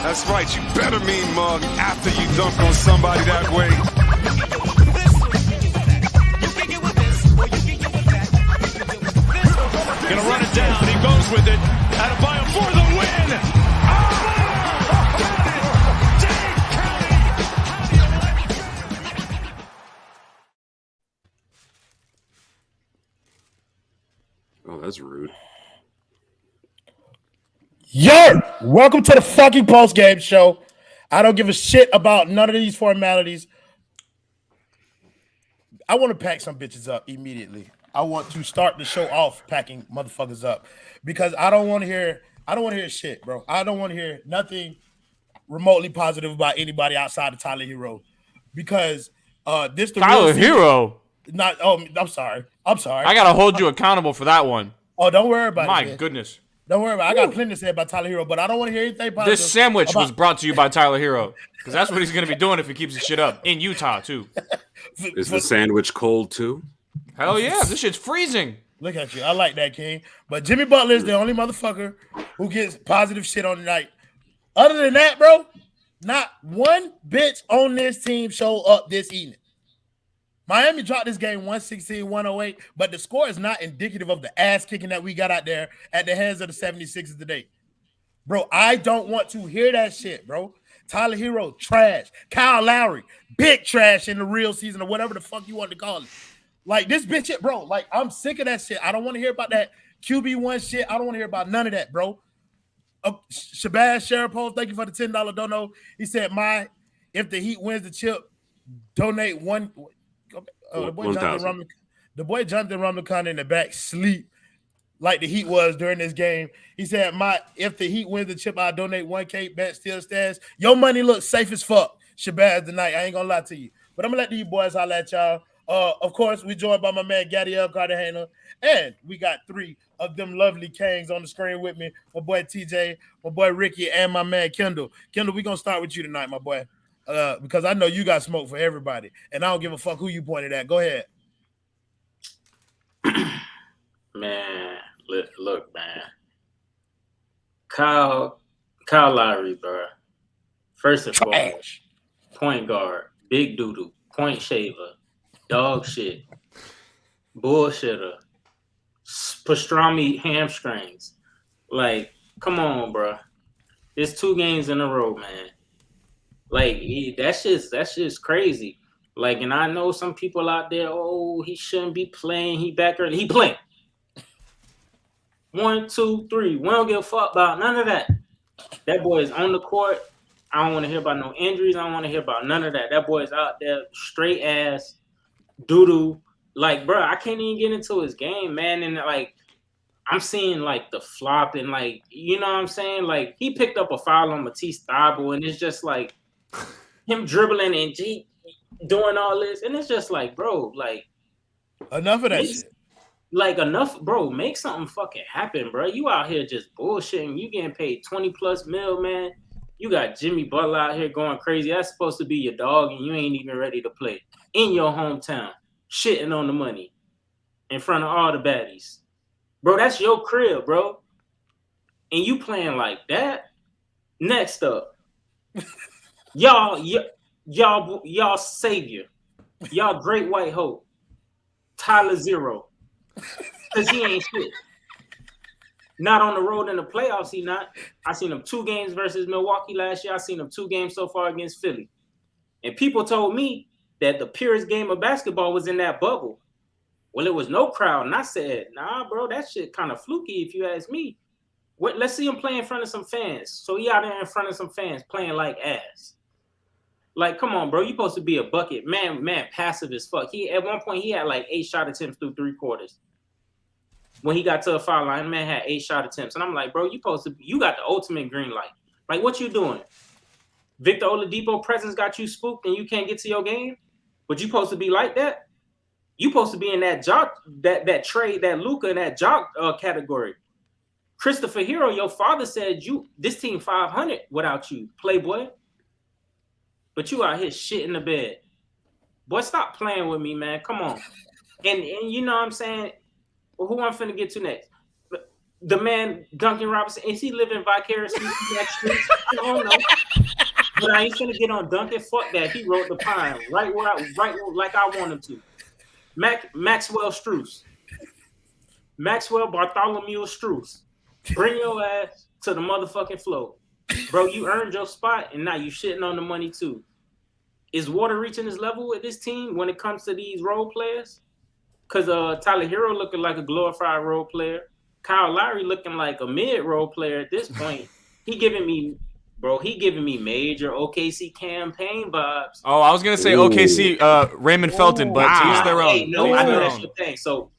That's right. You better mean mug after you dunk on somebody that way. Gonna run it down. He goes with it. Adebayo for the win. Oh, that's rude. Yo, welcome to the fucking post-game show. I don't give a shit about none of these formalities. I want to pack some bitches up immediately. I want to start the show off packing motherfuckers up because I don't want to hear shit, bro. I don't want to hear nothing remotely positive about anybody outside of Tyler Hero because this the Tyler Hero. I'm sorry. I gotta hold you accountable for that one. Oh, don't worry about it. My man. goodness. Don't worry about it. I got plenty to say about Tyler Hero, but I don't want to hear anything positive. This sandwich was brought to you by Tyler Hero because that's what he's gonna be doing if he keeps his shit up in Utah too. Is the sandwich cold too? Hell yeah, this shit's freezing. Look at you. I like that, King. But Jimmy Butler is the only motherfucker who gets positive shit on the night. Other than that, bro, not one bitch on this team showed up this evening. Miami dropped this game 116-108, but the score is not indicative of the ass kicking that we got out there at the hands of the 76ers today. Bro, I don't want to hear that shit, bro. Tyler Hero, trash. Kyle Lowry, big trash in the real season or whatever the fuck you want to call it. Like, this bitch, bro, like, I'm sick of that shit. I don't want to hear about that QB1 shit. I don't want to hear about none of that, bro. Shabazz Sharapova, thank you for the $10 dono. He said, if the Heat wins the chip, donate one. The boy Jonathan Rumlicon in the back sleep like the Heat was during this game. He said, if the Heat wins the chip, I'll donate 1K, bet still stands. Your money looks safe as fuck, Shabazz, tonight. I ain't gonna lie to you. But I'm gonna let these boys holler at y'all. Of course, we joined by my man Gadiel Cartagena, and we got three of them lovely kings on the screen with me. My boy TJ, my boy Ricky, and my man Kendall. Kendall, we're gonna start with you tonight, my boy. Because I know you got smoke for everybody, and I don't give a fuck who you pointed at. Go ahead. Man, look, man. Kyle Lowry, bro. First and foremost, point guard, big doo-doo, point shaver, dog shit, bullshitter, pastrami hamstrings. Like, come on, bro. It's 2 games in a row, man. Like, that's just crazy. Like, and I know some people out there, oh, he shouldn't be playing. He back early. He playing. 1, 2, 3. We don't give a fuck about none of that. That boy is on the court. I don't want to hear about no injuries. I don't want to hear about none of that. That boy is out there straight ass doo-doo. Like, bro, I can't even get into his game, man. And, like, I'm seeing, like, the flop and, like, you know what I'm saying? Like, he picked up a foul on Matisse Thybulle, and it's just, like, him dribbling and doing all this. And it's just, like, bro, like. Enough of that shit. Like, enough, bro. Make something fucking happen, bro. You out here just bullshitting. You getting paid $20+ million, man. You got Jimmy Butler out here going crazy. That's supposed to be your dog, and you ain't even ready to play in your hometown, shitting on the money in front of all the baddies. Bro, that's your crib, bro. And you playing like that? Next up, y'all savior, y'all great white hope, Tyler Zero, because he ain't shit. Not on the road in the playoffs, he not. I seen him 2 games versus Milwaukee last year. I seen him 2 games so far against Philly. And people told me that the purest game of basketball was in that bubble. Well, it was no crowd. And I said, nah, bro, that shit kind of fluky if you ask me. Let's see him play in front of some fans. So he out there in front of some fans playing like ass. Like, come on, bro. You supposed to be a bucket. Man, passive as fuck. At one point, he had like 8 shot attempts through 3 quarters. When he got to the foul line, the man had 8 shot attempts. And I'm like, bro, you got the ultimate green light. Like, what you doing? Victor Oladipo presence got you spooked and you can't get to your game? But you supposed to be like that? You supposed to be in that jock, that trade, that Luka and that jock category. Christopher Hero, your father said this team 500 without you, playboy. But you out here shit in the bed. Boy, stop playing with me, man. Come on. And you know what I'm saying? Well, who I'm finna get to next? The man Duncan Robinson, is he living vicariously through that street? I don't know. But I ain't finna get on Duncan. Fuck that. He wrote the pine right like I want him to. Maxwell Strus. Maxwell Bartholomew Strus. Bring your ass to the motherfucking floor. Bro, you earned your spot, and now you shitting on the money too. Is Water reaching his level with this team when it comes to these role players? Because Tyler Hero looking like a glorified role player. Kyle Lowry looking like a mid-role player at this point. He giving me major OKC campaign vibes. Oh, I was gonna say OKC, Raymond Felton, but to each their own. Hey, no, I know that's your thing. So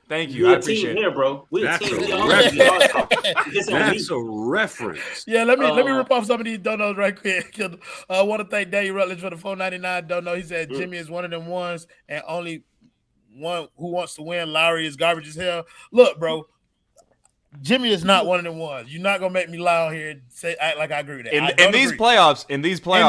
thank you. We I appreciate team it. here, bro. We a That's team. a That's a reference. Yeah, let me rip off some of these donos right quick. I want to thank Daniel Rutledge for the $4.99 dono. He said Jimmy is one of them ones, and only one who wants to win. Lowry is garbage as hell. Look, bro, Jimmy is not one of them ones. You're not gonna make me lie on here and act like I agree with that. In these playoffs,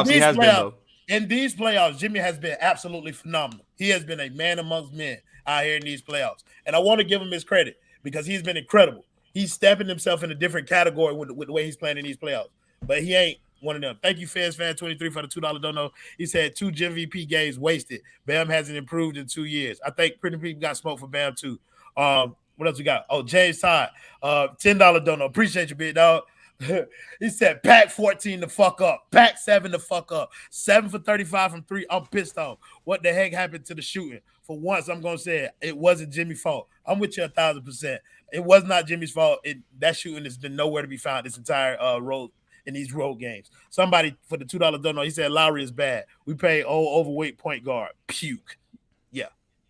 he has been though. In these playoffs, Jimmy has been absolutely phenomenal. He has been a man amongst men out here in these playoffs, and I want to give him his credit because he's been incredible. He's stepping himself in a different category with the way he's playing in these playoffs, but he ain't one of them. Thank you, Fan23 for the $2 dono. He said 2 MVP games wasted. Bam hasn't improved in 2 years. I think pretty people got smoked for Bam too. What else we got? Oh, James Todd, $10 dono. Appreciate you, big dog. He said, pack 14 the fuck up. Pack 7 the fuck up. 7 for 35 from 3. I'm pissed off. What the heck happened to the shooting? For once, I'm going to say it wasn't Jimmy's fault. I'm with you 1,000%. It was not Jimmy's fault. That shooting has been nowhere to be found this entire road in these road games. Somebody for the $2 dono, he said Lowry is bad. We pay overweight point guard. Puke. Yeah.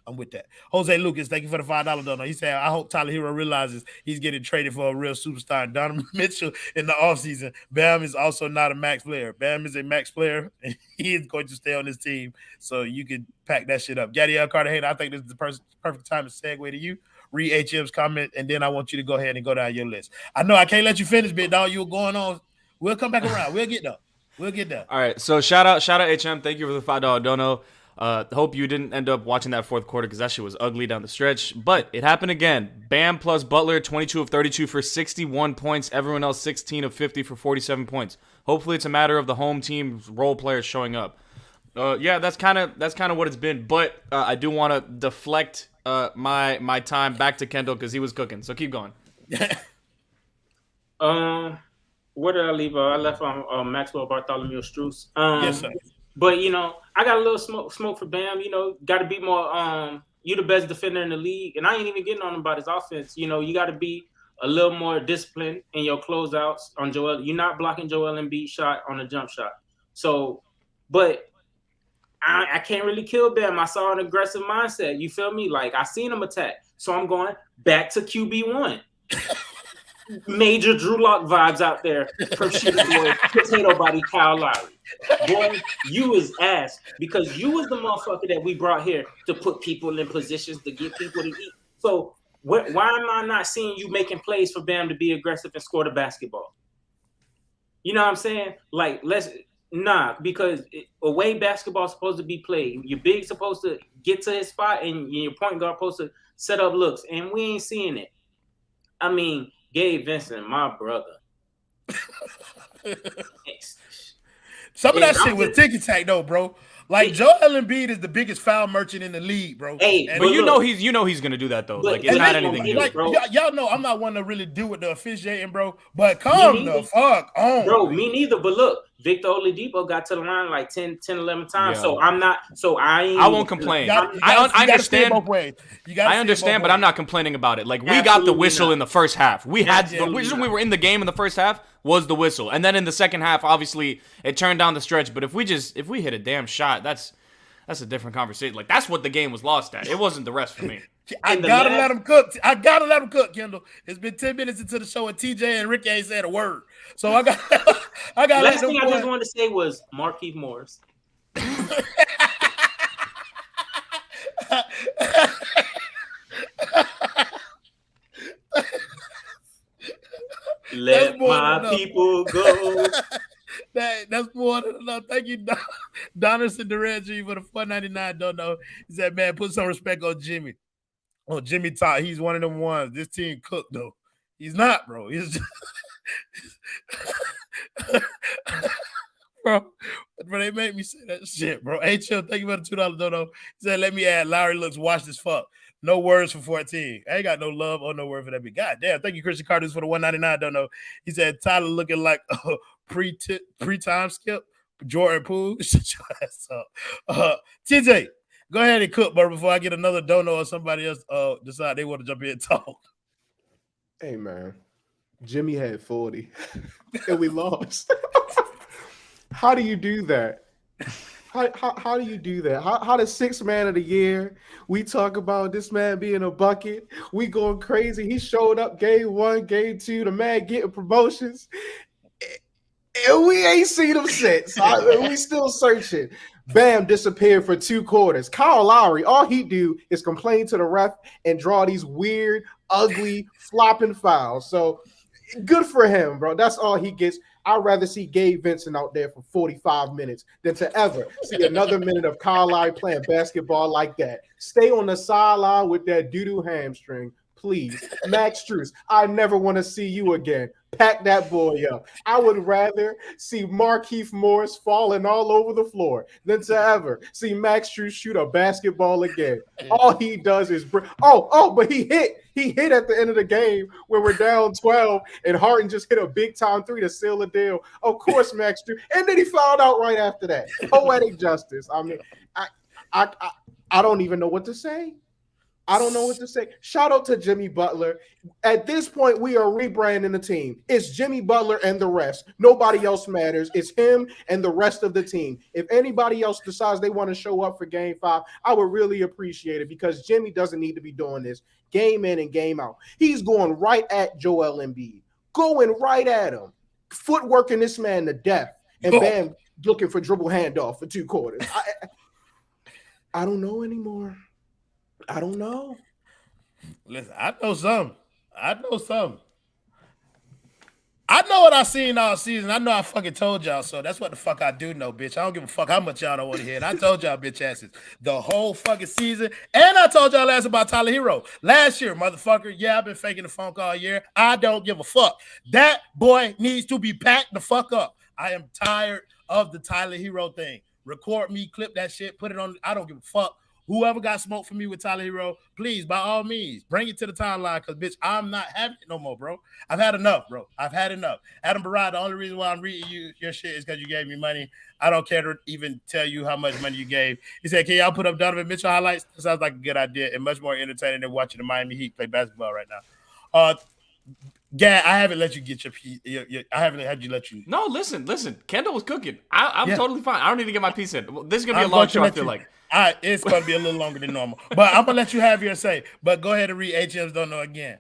I'm with that. Jose Lucas, thank you for the $5 dono. He said, I hope Tyler Hero realizes he's getting traded for a real superstar. Donovan Mitchell in the offseason. Bam is also not a max player. Bam is a max player, and he is going to stay on this team, so you can pack that shit up. Gadiel Cartagena, I think this is the perfect time to segue to you. Read HM's comment, and then I want you to go ahead and go down your list. I know I can't let you finish, big dog. You were going on. We'll come back around. We'll get there. All right, so shout out HM. Thank you for the $5 dono. Hope you didn't end up watching that fourth quarter because that shit was ugly down the stretch. But it happened again. Bam plus Butler, 22 of 32 for 61 points. Everyone else, 16 of 50 for 47 points. Hopefully, it's a matter of the home team's role players showing up. Yeah, that's kind of what it's been. But I do want to deflect my time back to Kendall because he was cooking. So keep going. Where did I leave? I left on Maxwell Bartholomew Strus. Yes, sir. But, I got a little smoke for Bam. Got to be more you the best defender in the league. And I ain't even getting on him about his offense. You got to be a little more disciplined in your closeouts on Joel. You're not blocking Joel Embiid's shot on a jump shot. So, but I can't really kill Bam. I saw an aggressive mindset. You feel me? Like, I seen him attack. So I'm going back to QB1. Major Drew Lock vibes out there from shooting boy, potato body Kyle Lowry. Boy, you is ass because you was the motherfucker that we brought here to put people in positions to get people to eat. So why am I not seeing you making plays for Bam to be aggressive and score the basketball? You know what I'm saying? Like, because away basketball is supposed to be played. Your big supposed to get to his spot and your point guard supposed to set up looks, and we ain't seeing it. I mean, Gabe Vincent, my brother. Some of that shit was ticky-tack, though, bro. Like, Joel Embiid is the biggest foul merchant in the league, bro. Hey, but he's gonna do that though. Like, it's not anything new. Like, y'all know I'm not one to really deal with the officiating, bro. But come the fuck on, bro. Me neither. But look, Victor Oladipo got to the line like 10, 11 times. Yeah. So I'm not. So I won't complain. I understand both ways. I understand, but I'm not complaining about it. Like, we got the whistle in the first half. We had the reason we were in the game in the first half was the whistle, and then in the second half, obviously, it turned down the stretch. But if we hit a damn shot, that's a different conversation. Like, that's what the game was lost at. It wasn't the rest for me. I gotta let him cook. Kendall. It's been 10 minutes into the show, and TJ and Ricky ain't said a word. So I got. Last thing I just wanted to say was Markieff Morris. Let my people go. That's more than enough. Thank you, Donaldson Duranji, for the $4.99. Don't know. He said, man, put some respect on Jimmy. Oh, Jimmy Todd. He's one of them ones. This team cooked, though. He's not, bro. He's just bro. They made me say that shit, bro. Hey, chill. Thank you for the $2 dono. He said, let me add, Lowry looks washed as fuck. No words for 14. I ain't got no love or no word for that. But God damn, thank you, Christian Carter, for the $1.99 dono. He said, Tyler looking like a pre-time skip. Jordan Poole. Shut your ass up. TJ, go ahead and cook, bro, before I get another dono or somebody else decide they want to jump in and talk. Hey, man. Jimmy had 40 and we lost. How do you do that? How do you do that? How the sixth man of the year? We talk about this man being a bucket. We going crazy. He showed up game 1, game 2. The man getting promotions. And we ain't seen him since. We still searching. Bam disappeared for 2 quarters. Kyle Lowry, all he do is complain to the ref and draw these weird, ugly, flopping fouls. So good for him, bro. That's all he gets. I'd rather see Gabe Vincent out there for 45 minutes than to ever see another minute of Kyle Lowry playing basketball like that. Stay on the sideline with that doo-doo hamstring, please. Max Strus, I never want to see you again. Pack that boy up. I would rather see Markieff Morris falling all over the floor than to ever see Max Strus shoot a basketball again. All he does is but he hit. He hit at the end of the game when we're down 12, and Harden just hit a big-time 3 to seal the deal. Of course, Max Strus. And then he fouled out right after that. Poetic justice. I mean, I don't even know what to say. I don't know what to say. Shout out to Jimmy Butler. At this point, we are rebranding the team. It's Jimmy Butler and the rest. Nobody else matters. It's him and the rest of the team. If anybody else decides they want to show up for game 5, I would really appreciate it because Jimmy doesn't need to be doing this game in and game out. He's going right at Joel Embiid, going right at him, footworking this man to death, and Bam looking for dribble handoff for 2 quarters. I don't know anymore. I don't know. Listen, I know something. I know what I seen all season. I know I fucking told y'all, so that's what the fuck I do know, bitch. I don't give a fuck how much y'all don't want to hear. And I told y'all, bitch asses, the whole fucking season. And I told y'all last about Tyler Hero. Last year, motherfucker, yeah, I've been faking the funk all year. I don't give a fuck. That boy needs to be packed the fuck up. I am tired of the Tyler Hero thing. Record me, clip that shit, put it on. I don't give a fuck. Whoever got smoked for me with Tyler Hero, please, by all means, bring it to the timeline because, bitch, I'm not having it no more, bro. I've had enough, bro. I've had enough. Adam Barad, the only reason why I'm reading your shit is because you gave me money. I don't care to even tell you how much money you gave. He said, can y'all put up Donovan Mitchell highlights? That sounds like a good idea and much more entertaining than watching the Miami Heat play basketball right now. Gad, I haven't let you get I haven't had you let you. No, listen. Kendall was cooking. I'm totally fine. I don't need to get my piece in. This is going to be a long show, I feel like. It's going to be a little longer than normal. But I'm going to let you have your say. But go ahead and read HM's dono again.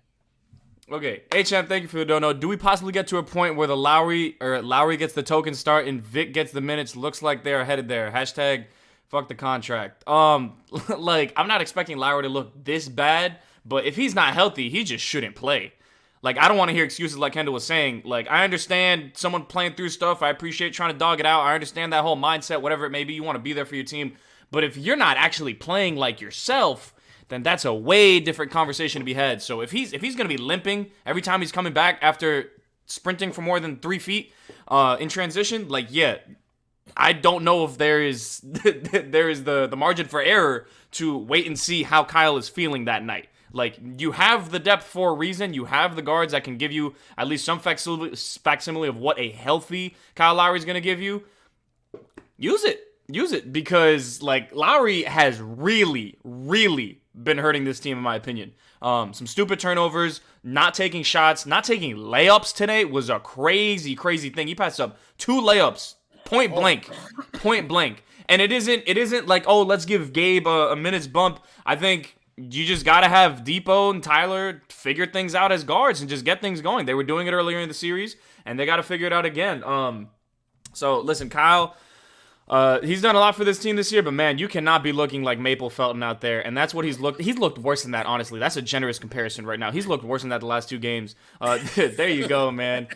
Okay, HM, thank you for the dono. Do we possibly get to a point where Lowry gets the token start and Vic gets the minutes? Looks like they are headed there. Hashtag fuck the contract. Like, I'm not expecting Lowry to look this bad, but if he's not healthy, he just shouldn't play. Like, I don't want to hear excuses like Kendall was saying. Like, I understand someone playing through stuff. I appreciate trying to dog it out. I understand that whole mindset, whatever it may be. You want to be there for your team. But if you're not actually playing like yourself, then that's a way different conversation to be had. So if he's going to be limping every time he's coming back after sprinting for more than 3 feet in transition, like, yeah, I don't know if there is the margin for error to wait and see how Kyle is feeling that night. Like, you have the depth for a reason. You have the guards that can give you at least some facsimile of what a healthy Kyle Lowry is going to give you. Use it because, like, Lowry has really, really been hurting this team, in my opinion. Some stupid turnovers, not taking shots, not taking layups today was a crazy, crazy thing. He passed up 2 layups, point blank. And it isn't like, oh, let's give Gabe a minute's bump. I think you just got to have Depot and Tyler figure things out as guards and just get things going. They were doing it earlier in the series, and they got to figure it out again. So, listen, Kyle, he's done a lot for this team this year, but, man, you cannot be looking like Maple Felton out there, and that's what he's looked. He's looked worse than that, honestly. That's a generous comparison right now. He's looked worse than that the last 2 games. There you go, man.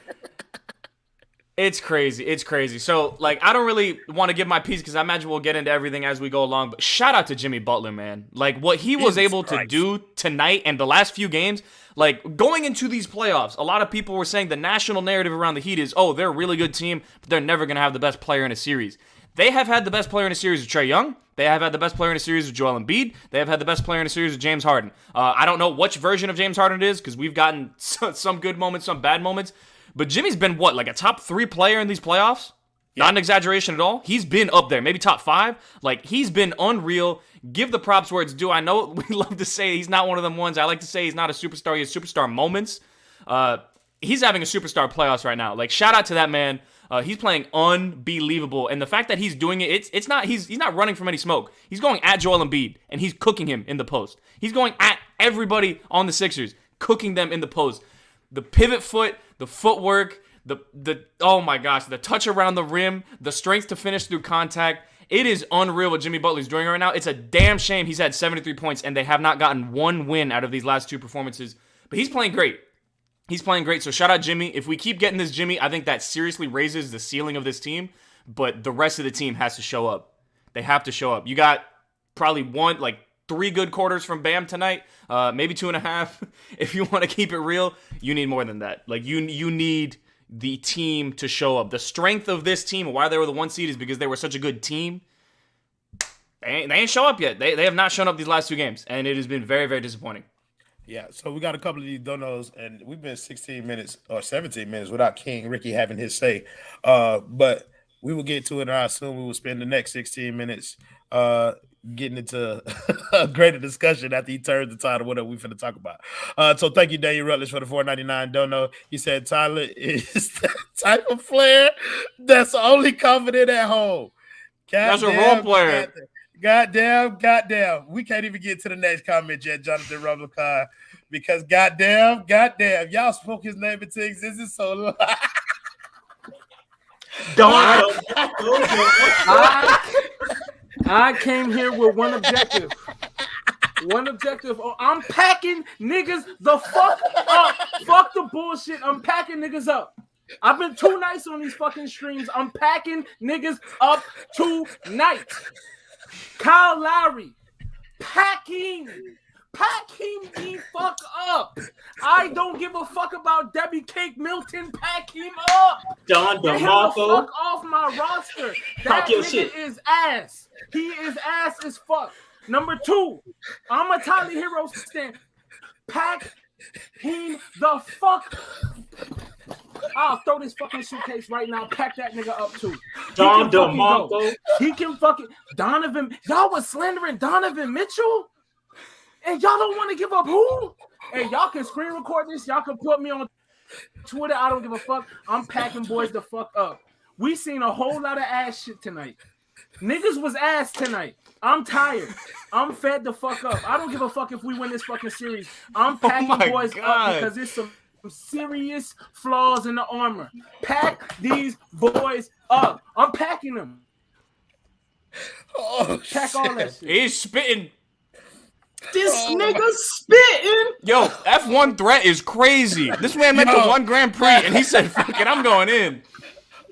It's crazy. So, like, I don't really want to give my piece because I imagine we'll get into everything as we go along. But shout out to Jimmy Butler, man. Like, what he was able to do tonight and the last few games, Like, going into these playoffs, a lot of people were saying the national narrative around the Heat is, oh, they're a really good team, but they're never going to have the best player in a series. They have had the best player in a series with Trae Young. They have had the best player in a series with Joel Embiid. They have had the best player in a series with James Harden. I don't know which version of James Harden it is because we've gotten some good moments, some bad moments. But Jimmy's been what, like a top 3 player in these playoffs? Yeah. Not an exaggeration at all. He's been up there, maybe top 5. Like, he's been unreal. Give the props where it's due. I know we love to say he's not one of them ones. I like to say he's not a superstar. He has superstar moments. He's having a superstar playoffs right now. Like, shout out to that man. He's playing unbelievable, and the fact that he's doing it, it's not he's not running from any smoke. He's going at Joel Embiid, and he's cooking him in the post. He's going at everybody on the Sixers, cooking them in the post. The pivot foot, the footwork, the oh my gosh, the touch around the rim, the strength to finish through contact. It is unreal what Jimmy Butler's doing right now. It's a damn shame he's had 73 points, and they have not gotten one win out of these last 2 performances. But he's playing great. He's playing great, so shout out Jimmy. If we keep getting this Jimmy, I think that seriously raises the ceiling of this team, but the rest of the team has to show up. They have to show up. You got probably 3 good quarters from Bam tonight, maybe 2.5. If you want to keep it real, you need more than that. Like, you need the team to show up. The strength of this team and why they were the 1 seed is because they were such a good team. They ain't show up yet. They have not shown up these last 2 games, and it has been very, very disappointing. Yeah, so we got a couple of these donos, and we've been 16 minutes or 17 minutes without King Ricky having his say. But we will get to it, and I assume we will spend the next 16 minutes getting into a greater discussion after he turns the title, whatever we finna talk about. So thank you, Daniel Rutledge, for the $4.99 dono. He said Tyler is the type of player that's only confident at home. That's a role player. Goddamn. We can't even get to the next comment yet, Jonathan Rublicon, because goddamn, y'all spoke his name into existence so long. I came here with one objective. I'm packing niggas the fuck up. Fuck the bullshit. I'm packing niggas up. I've been too nice on these fucking streams. I'm packing niggas up tonight. Kyle Lowry, packing the fuck up. I don't give a fuck about Debbie Cake Milton. Pack him up. Don DeMarco. Fuck off my roster. That nigga is ass. He is ass as fuck. Number 2, I'm a Tyler Hero stand. Pack him the fuck. I'll throw this fucking suitcase right now. Pack that nigga up too. Don DeMarco. He can fucking Donovan. Y'all was slandering Donovan Mitchell, and y'all don't want to give up who? Hey, y'all can screen record this. Y'all can put me on Twitter. I don't give a fuck. I'm packing boys the fuck up. We seen a whole lot of ass shit tonight. Niggas was ass tonight. I'm tired. I'm fed the fuck up. I don't give a fuck if we win this fucking series. I'm packing boys up because it's some serious flaws in the armor. Pack these boys up. I'm packing them. Pack all that shit. He's spitting. This nigga spitting. Yo, F1 threat is crazy. This man meant to 1 Grand Prix, and he said, fuck it, I'm going in.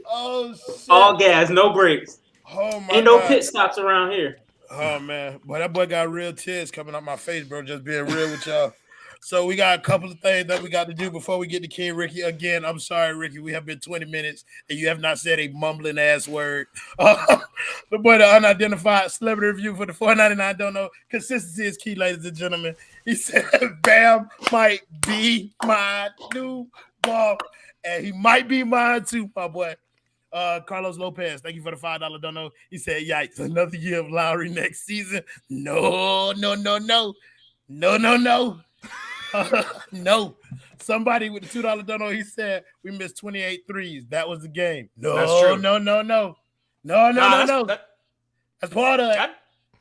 Oh, shit. All gas, no brakes. Oh, my Ain't God. no pit stops around here. Oh, man. Boy, that boy got real tears coming out my face, bro, just being real with y'all. So we got a couple of things that we got to do before we get to King Ricky. Again, I'm sorry, Ricky. We have been 20 minutes, and you have not said a mumbling-ass word. The boy, the unidentified celebrity review for the $4.99 don't know. Consistency is key, ladies and gentlemen. He said, Bam might be my new ball, and he might be mine too, my boy. Carlos Lopez, thank you for the $5 dono. He said, yikes, another year of Lowry next season. No. No. Somebody with the $2 dono, he said, we missed 28 threes. That was the game. No. That's true. No. That's part of it.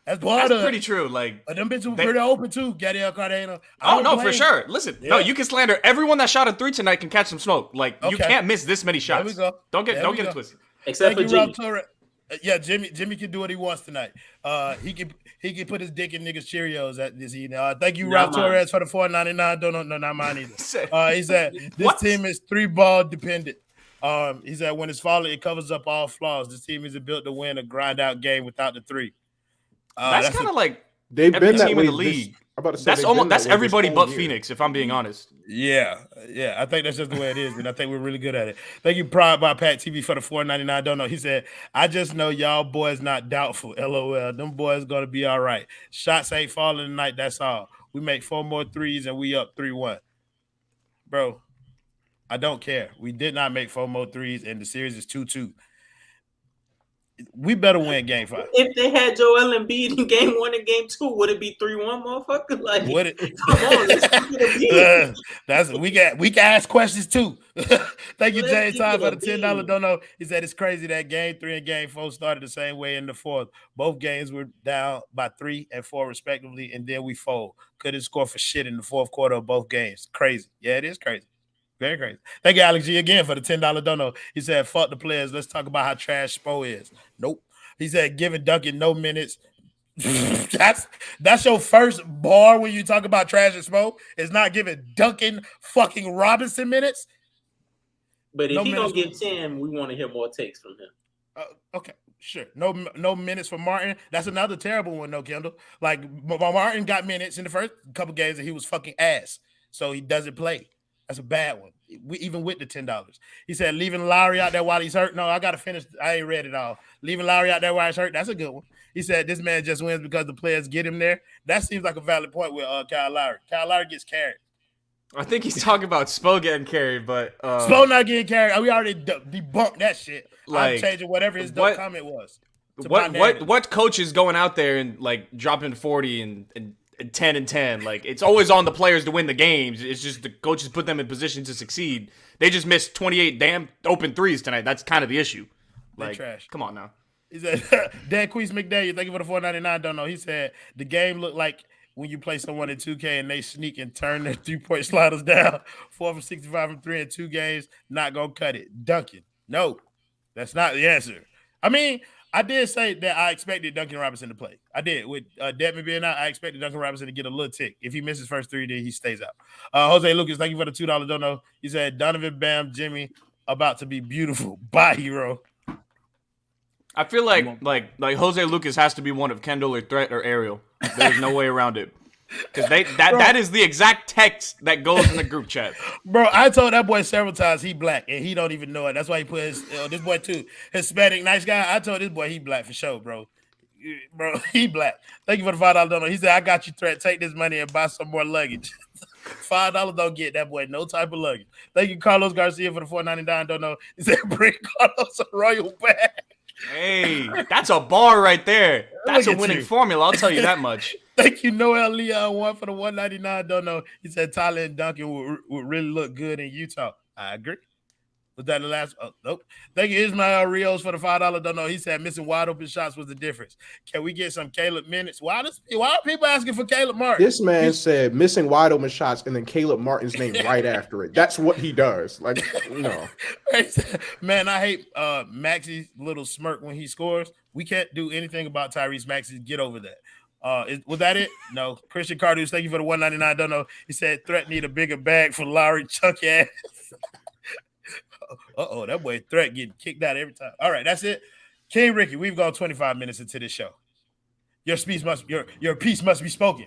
That's pretty true. Like, but them bitches were pretty open too. Gadiel Cartagena. Oh no, for sure. Listen, no, you can slander everyone that shot a 3 tonight can catch some smoke. Like, you can't miss this many shots. There we go. Don't get it twisted. Except for Jimmy. Yeah, Jimmy can do what he wants tonight. He can put his dick in niggas' Cheerios at this evening. Thank you, Ralph Torres, for the $4.99. No, not mine either. He said this team is 3-ball dependent. He said when it's falling, it covers up all flaws. This team isn't built to win a grind out game without the 3. That's kind of like they've every been that team way in the league. I'm about to say That's everybody but Phoenix, if I'm being honest. Yeah. I think that's just the way it is, and I think we're really good at it. Thank you, Pride by Pat TV for the $4.99. Don't know. He said, "I just know y'all boys not doubtful. LOL. Them boys gonna be all right. Shots ain't falling tonight. That's all. We make 4 more threes and we up 3-1." Bro, I don't care. We did not make 4 more threes, and the series is 2-2. We better win game 5. If they had Joel Embiid in game 1 and game 2, would it be 3-1, motherfucker? Like, Would it? Come on, let's keep it a beat. we can ask questions too. Thank you, Let's James keep Time, it for a the $10 dono. He said it's crazy that game 3 and game 4 started the same way in the fourth. Both games were down by 3 and 4 respectively, and then we fold. Couldn't score for shit in the fourth quarter of both games. Crazy. Yeah, it is crazy. Very crazy. Thank you, Alex G, again for the $10 dono. He said, "Fuck the players. Let's talk about how trash Spo is." Nope. He said, "Giving Duncan no minutes." That's your first bar when you talk about trash and Spo. It's not giving Duncan fucking Robinson minutes. But if No he don't minutes. get 10, we want to hear more takes from him. Okay, sure. No minutes for Martin. That's another terrible one, though, Kendall. Like, Martin got minutes in the first couple games and he was fucking ass. So he doesn't play. That's a bad one. Even with the $10. He said, "Leaving Lowry out there while he's hurt." No, I got to finish. I ain't read it all. Leaving Lowry out there while he's hurt. That's a good one. He said, "This man just wins because the players get him there." That seems like a valid point with Kyle Lowry. Kyle Lowry gets carried. I think he's talking about Spo getting carried, but Spo not getting carried. We already debunked that shit. Like, I'm changing whatever his dope comment was. What coach is going out there and like dropping 40 and 10 and 10? Like, it's always on the players to win the games. It's just the coaches put them in position to succeed. They just missed 28 damn open threes tonight. That's kind of the issue. Like, trash. Come on now. He said, Dan Queese McDaniel, thank you for the $4.99. Don't know. He said the game looked like when you play someone in 2K and they sneak and turn their 3-point sliders down. 4 from 65 from 3 in 2 games. Not gonna cut it. Duncan. No, that's not the answer. I mean, I did say that I expected Duncan Robinson to play. I did. With Dedmon being out, I expected Duncan Robinson to get a little tick. If he misses first 3, then he stays out. Jose Lucas, thank you for the $2 dono. He said, "Donovan, Bam, Jimmy, about to be beautiful." Bye, hero. I feel like Jose Lucas has to be one of Kendall or Threat or Ariel. There's no way around it. Because that is the exact text that goes in the group chat. Bro, I told that boy several times he black, and he don't even know it. That's why he put his this boy too. Hispanic, nice guy. I told this boy he black for sure, bro. Bro, he black. Thank you for the $5 donor. He said, "I got you, Threat. Take this money and buy some more luggage." $5 don't get that boy no type of luggage. Thank you, Carlos Garcia, for the $4.99 donor. He said, "Bring Carlos a royal bag." Hey, that's a bar right there. That's Look a at winning you. formula. I'll tell you that much. Thank you, Noel Leon, one for the $1.99. Don't know. He said Tyler and Duncan would really look good in Utah. I agree. Was that the last? Oh, nope. Thank you, Ismael Rios, for the $5. Don't know. He said missing wide open shots was the difference. Can we get some Caleb minutes? Why are people asking for Caleb Martin? This man said missing wide open shots and then Caleb Martin's name right after it. That's what he does. Like, no. Man, I hate Maxey's little smirk when he scores. We can't do anything about Tyrese Maxey. Get over that. Was that it? No. Christian Cardus, thank you for the $1.99. Don't know. He said Threat need a bigger bag for Lowry chunky ass. That boy Threat getting kicked out every time. All right, that's it. King Ricky, we've gone 25 minutes into this show. Your piece must be spoken.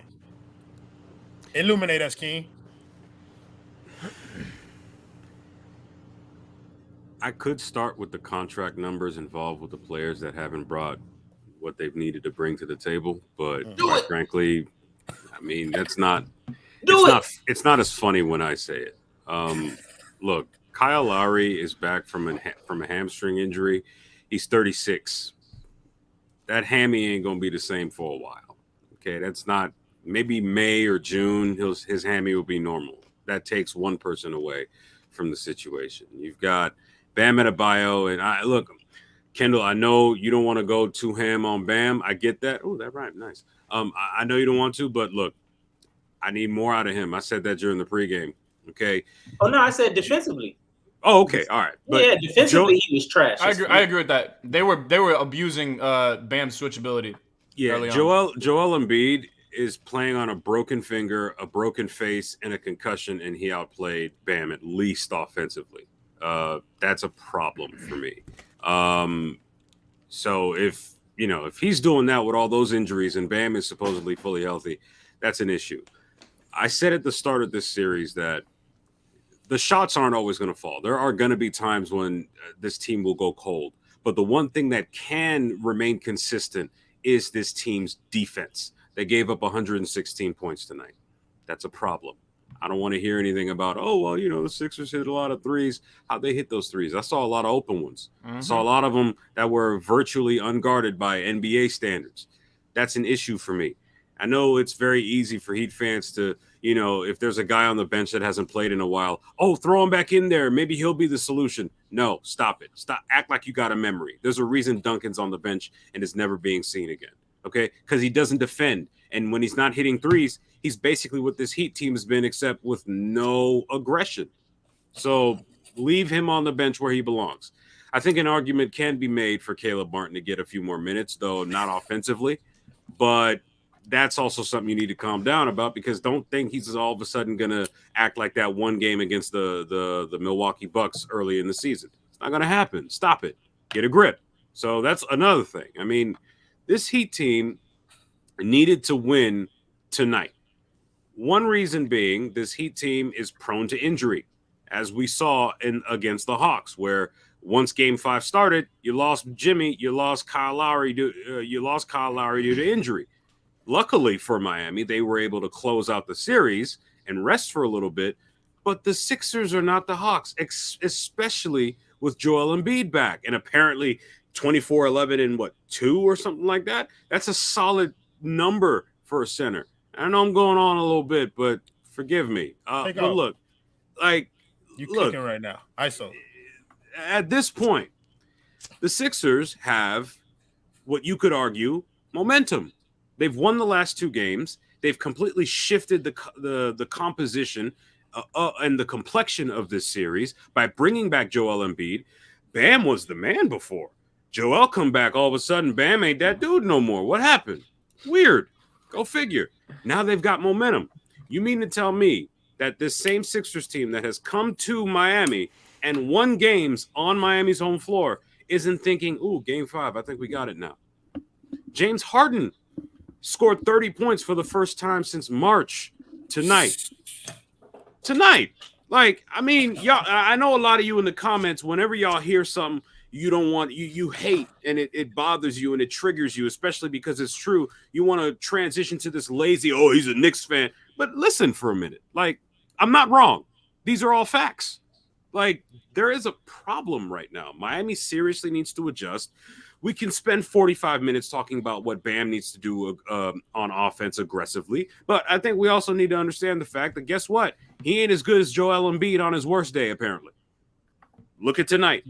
Illuminate us, King. I could start with the contract numbers involved with the players that haven't brought what they've needed to bring to the table, but quite frankly, I mean, it's not as funny when I say it. Look, Kyle Lowry is back from a hamstring injury. He's 36. That hammy ain't gonna be the same for a while. Okay, that's not. Maybe May or June, his hammy will be normal. That takes one person away from the situation. You've got Bam Adebayo, and Kendall, I know you don't want to go too ham on Bam. I get that. Oh, that rhymed. Nice. I know you don't want to, but look, I need more out of him. I said that during the pregame. Okay. Oh no, I said defensively. Oh, okay. All right. But yeah, defensively he was trash. I agree with that. They were abusing Bam's switchability. Yeah, Joel Embiid is playing on a broken finger, a broken face, and a concussion, and he outplayed Bam at least offensively. That's a problem for me. So if he's doing that with all those injuries and Bam is supposedly fully healthy, That's an issue. I said at the start of this series that the shots aren't always going to fall. There are going to be times when this team will go cold. But the one thing that can remain consistent is this team's defense. They gave up 116 points tonight. That's a problem. I don't want to hear anything about, the Sixers hit a lot of threes. How'd they hit those threes? I saw a lot of open ones. I saw a lot of them that were virtually unguarded by NBA standards. That's an issue for me. I know it's very easy for Heat fans to, if there's a guy on the bench that hasn't played in a while, throw him back in there. Maybe he'll be the solution. No, stop it. Stop. Act like you got a memory. There's a reason Duncan's on the bench and is never being seen again. Okay? Because he doesn't defend. And when he's not hitting threes, he's basically what this Heat team has been, except with no aggression. So leave him on the bench where he belongs. I think an argument can be made for Caleb Martin to get a few more minutes, though not offensively. But that's also something you need to calm down about, because don't think he's all of a sudden going to act like that one game against the Milwaukee Bucks early in the season. It's not going to happen. Stop it. Get a grip. So that's another thing. I mean, this Heat team needed to win tonight. One reason being this Heat team is prone to injury, as we saw against the Hawks, where once Game 5 started, you lost Jimmy, you lost Kyle Lowry due to injury. Luckily for Miami, they were able to close out the series and rest for a little bit. But the Sixers are not the Hawks, especially with Joel Embiid back. And apparently 24, 11, and 2 or something like that. That's a solid number for a center. I know I'm going on a little bit, but forgive me. But look, you're cooking right now. ISO. At this point, the Sixers have what you could argue momentum. They've won the last 2 games. They've completely shifted the composition and the complexion of this series by bringing back Joel Embiid. Bam was the man before. Joel come back, all of a sudden, Bam ain't that dude no more. What happened? Weird. Go figure. Now they've got momentum. You mean to tell me that this same Sixers team that has come to Miami and won games on Miami's home floor isn't thinking, Game 5, I think we got it now. James Harden scored 30 points for the first time since March tonight. Like, I mean, y'all, I know a lot of you in the comments, whenever y'all hear something you don't want, you hate, and it bothers you and it triggers you, especially because it's true. You want to transition to this lazy, he's a Knicks fan. But listen for a minute. Like, I'm not wrong. These are all facts. Like, there is a problem right now. Miami seriously needs to adjust. We can spend 45 minutes talking about what Bam needs to do on offense aggressively, but I think we also need to understand the fact that, guess what? He ain't as good as Joel Embiid on his worst day, apparently. Look at tonight.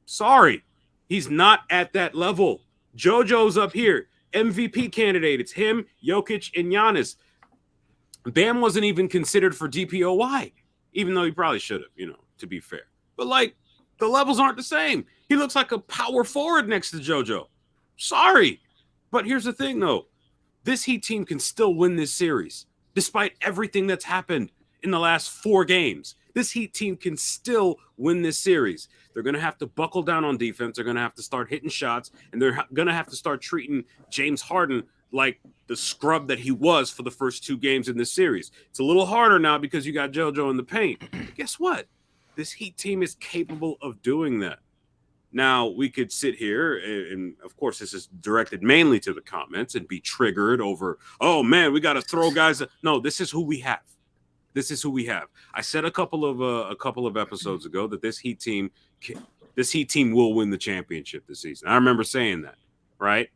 Sorry, he's not at that level. JoJo's up here, MVP candidate. It's him, Jokic, and Giannis. Bam wasn't even considered for DPOY, even though he probably should have, to be fair. But, the levels aren't the same. He looks like a power forward next to JoJo. Sorry. But here's the thing, though. This Heat team can still win this series, despite everything that's happened in the last 4 games. This Heat team can still win this series. They're going to have to buckle down on defense. They're going to have to start hitting shots, and they're going to have to start treating James Harden like the scrub that he was for the first 2 games in this series. It's a little harder now because you got JoJo in the paint. But guess what? This Heat team is capable of doing that. Now, we could sit here, and of course, this is directed mainly to the comments, and be triggered over, oh, man, we got to throw guys. No, this is who we have. This is who we have. I said a couple of episodes ago that this Heat team will win the championship this season. I remember saying that, right?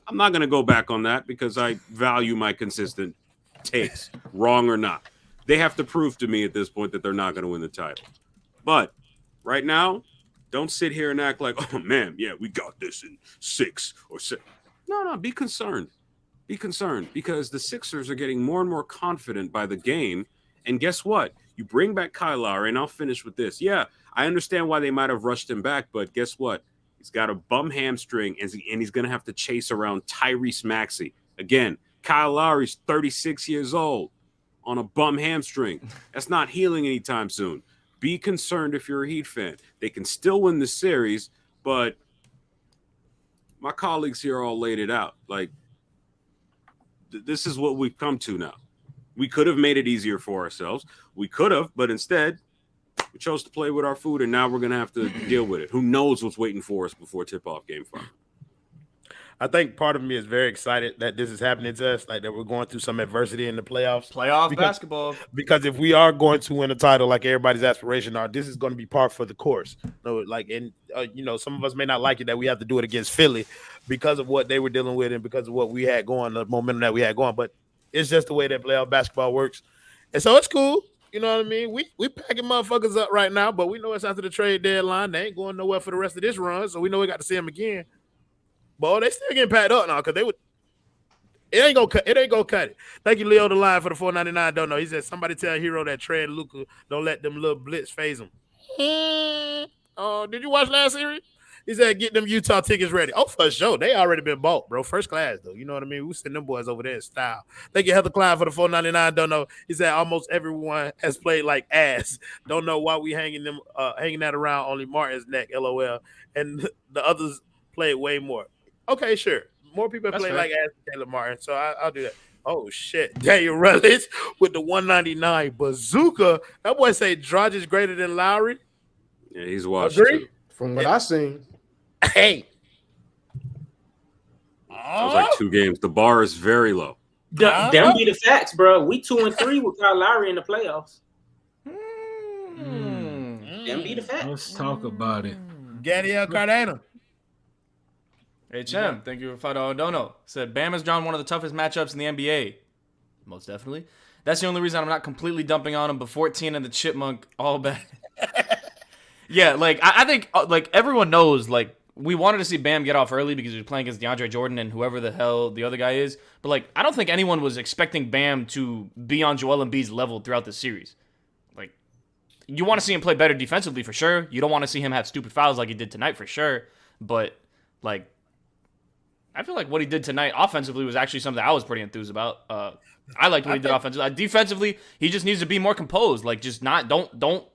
I'm not going to go back on that because I value my consistent takes, wrong or not. They have to prove to me at this point that they're not going to win the title. But right now, don't sit here and act like, oh, man, yeah, we got this in 6 or 7. No, be concerned. Be concerned because the Sixers are getting more and more confident by the game. And guess what? You bring back Kyle Lowry, and I'll finish with this. Yeah, I understand why they might have rushed him back, but guess what? He's got a bum hamstring, and he's going to have to chase around Tyrese Maxey. Again, Kyle Lowry's 36 years old on a bum hamstring. That's not healing anytime soon. Be concerned if you're a Heat fan. They can still win the series, but my colleagues here all laid it out. Like, this is what we've come to now. We could have made it easier for ourselves. We could have, but instead, we chose to play with our food, and now we're going to have to deal with it. Who knows what's waiting for us before tip-off Game 5? I think part of me is very excited that this is happening to us, like that we're going through some adversity in the playoffs. Basketball. Because if we are going to win a title like everybody's aspiration are, this is going to be par for the course. So, like, and some of us may not like it that we have to do it against Philly because of what they were dealing with and because of what we had going, the momentum that we had going. But it's just the way that playoff basketball works, and so it's cool. You know what I mean? We packing motherfuckers up right now, but we know it's after the trade deadline. They ain't going nowhere for the rest of this run, so we know we got to see them again. But they still getting packed up now because they would. It ain't gonna cut it. Thank you, Leo, the line for the $4.99. Don't know. He said somebody tell Hero that Trey and Luka don't let them little blitz phase them. Oh, did you watch last series? He said get them Utah tickets ready. Oh, for sure. They already been bought, bro. First class though. You know what I mean? We send them boys over there in style. Thank you, Heather Klein, for the $4.99. Don't know. He said almost everyone has played like ass. Don't know why we hanging that around only Martin's neck. LOL. And the others played way more. Okay, sure. More people have played like ass than Caleb Martin, so I'll do that. Oh shit, Daniel Rutledge with the 199 bazooka. That boy say Dragic is greater than Lowry. Yeah, he's watched Agree? too. From what I seen. Hey, That was like 2 games. The bar is very low. Them be the facts, bro. We 2-3 with Kyle Lowry in the playoffs. Them be the facts. Let's talk about it. Gadiel Cardano. HM, thank you for $5 dono. Said Bam has drawn one of the toughest matchups in the NBA. Most definitely. That's the only reason I'm not completely dumping on him. But 14 and the Chipmunk all bad. Yeah, like I think like everyone knows like we wanted to see Bam get off early because he was playing against DeAndre Jordan and whoever the hell the other guy is. But like I don't think anyone was expecting Bam to be on Joel Embiid's level throughout the series. Like you want to see him play better defensively for sure. You don't want to see him have stupid fouls like he did tonight for sure. But like I feel like what he did tonight offensively was actually something I was pretty enthused about. I liked what he did offensively. Defensively, he just needs to be more composed. Like, just don't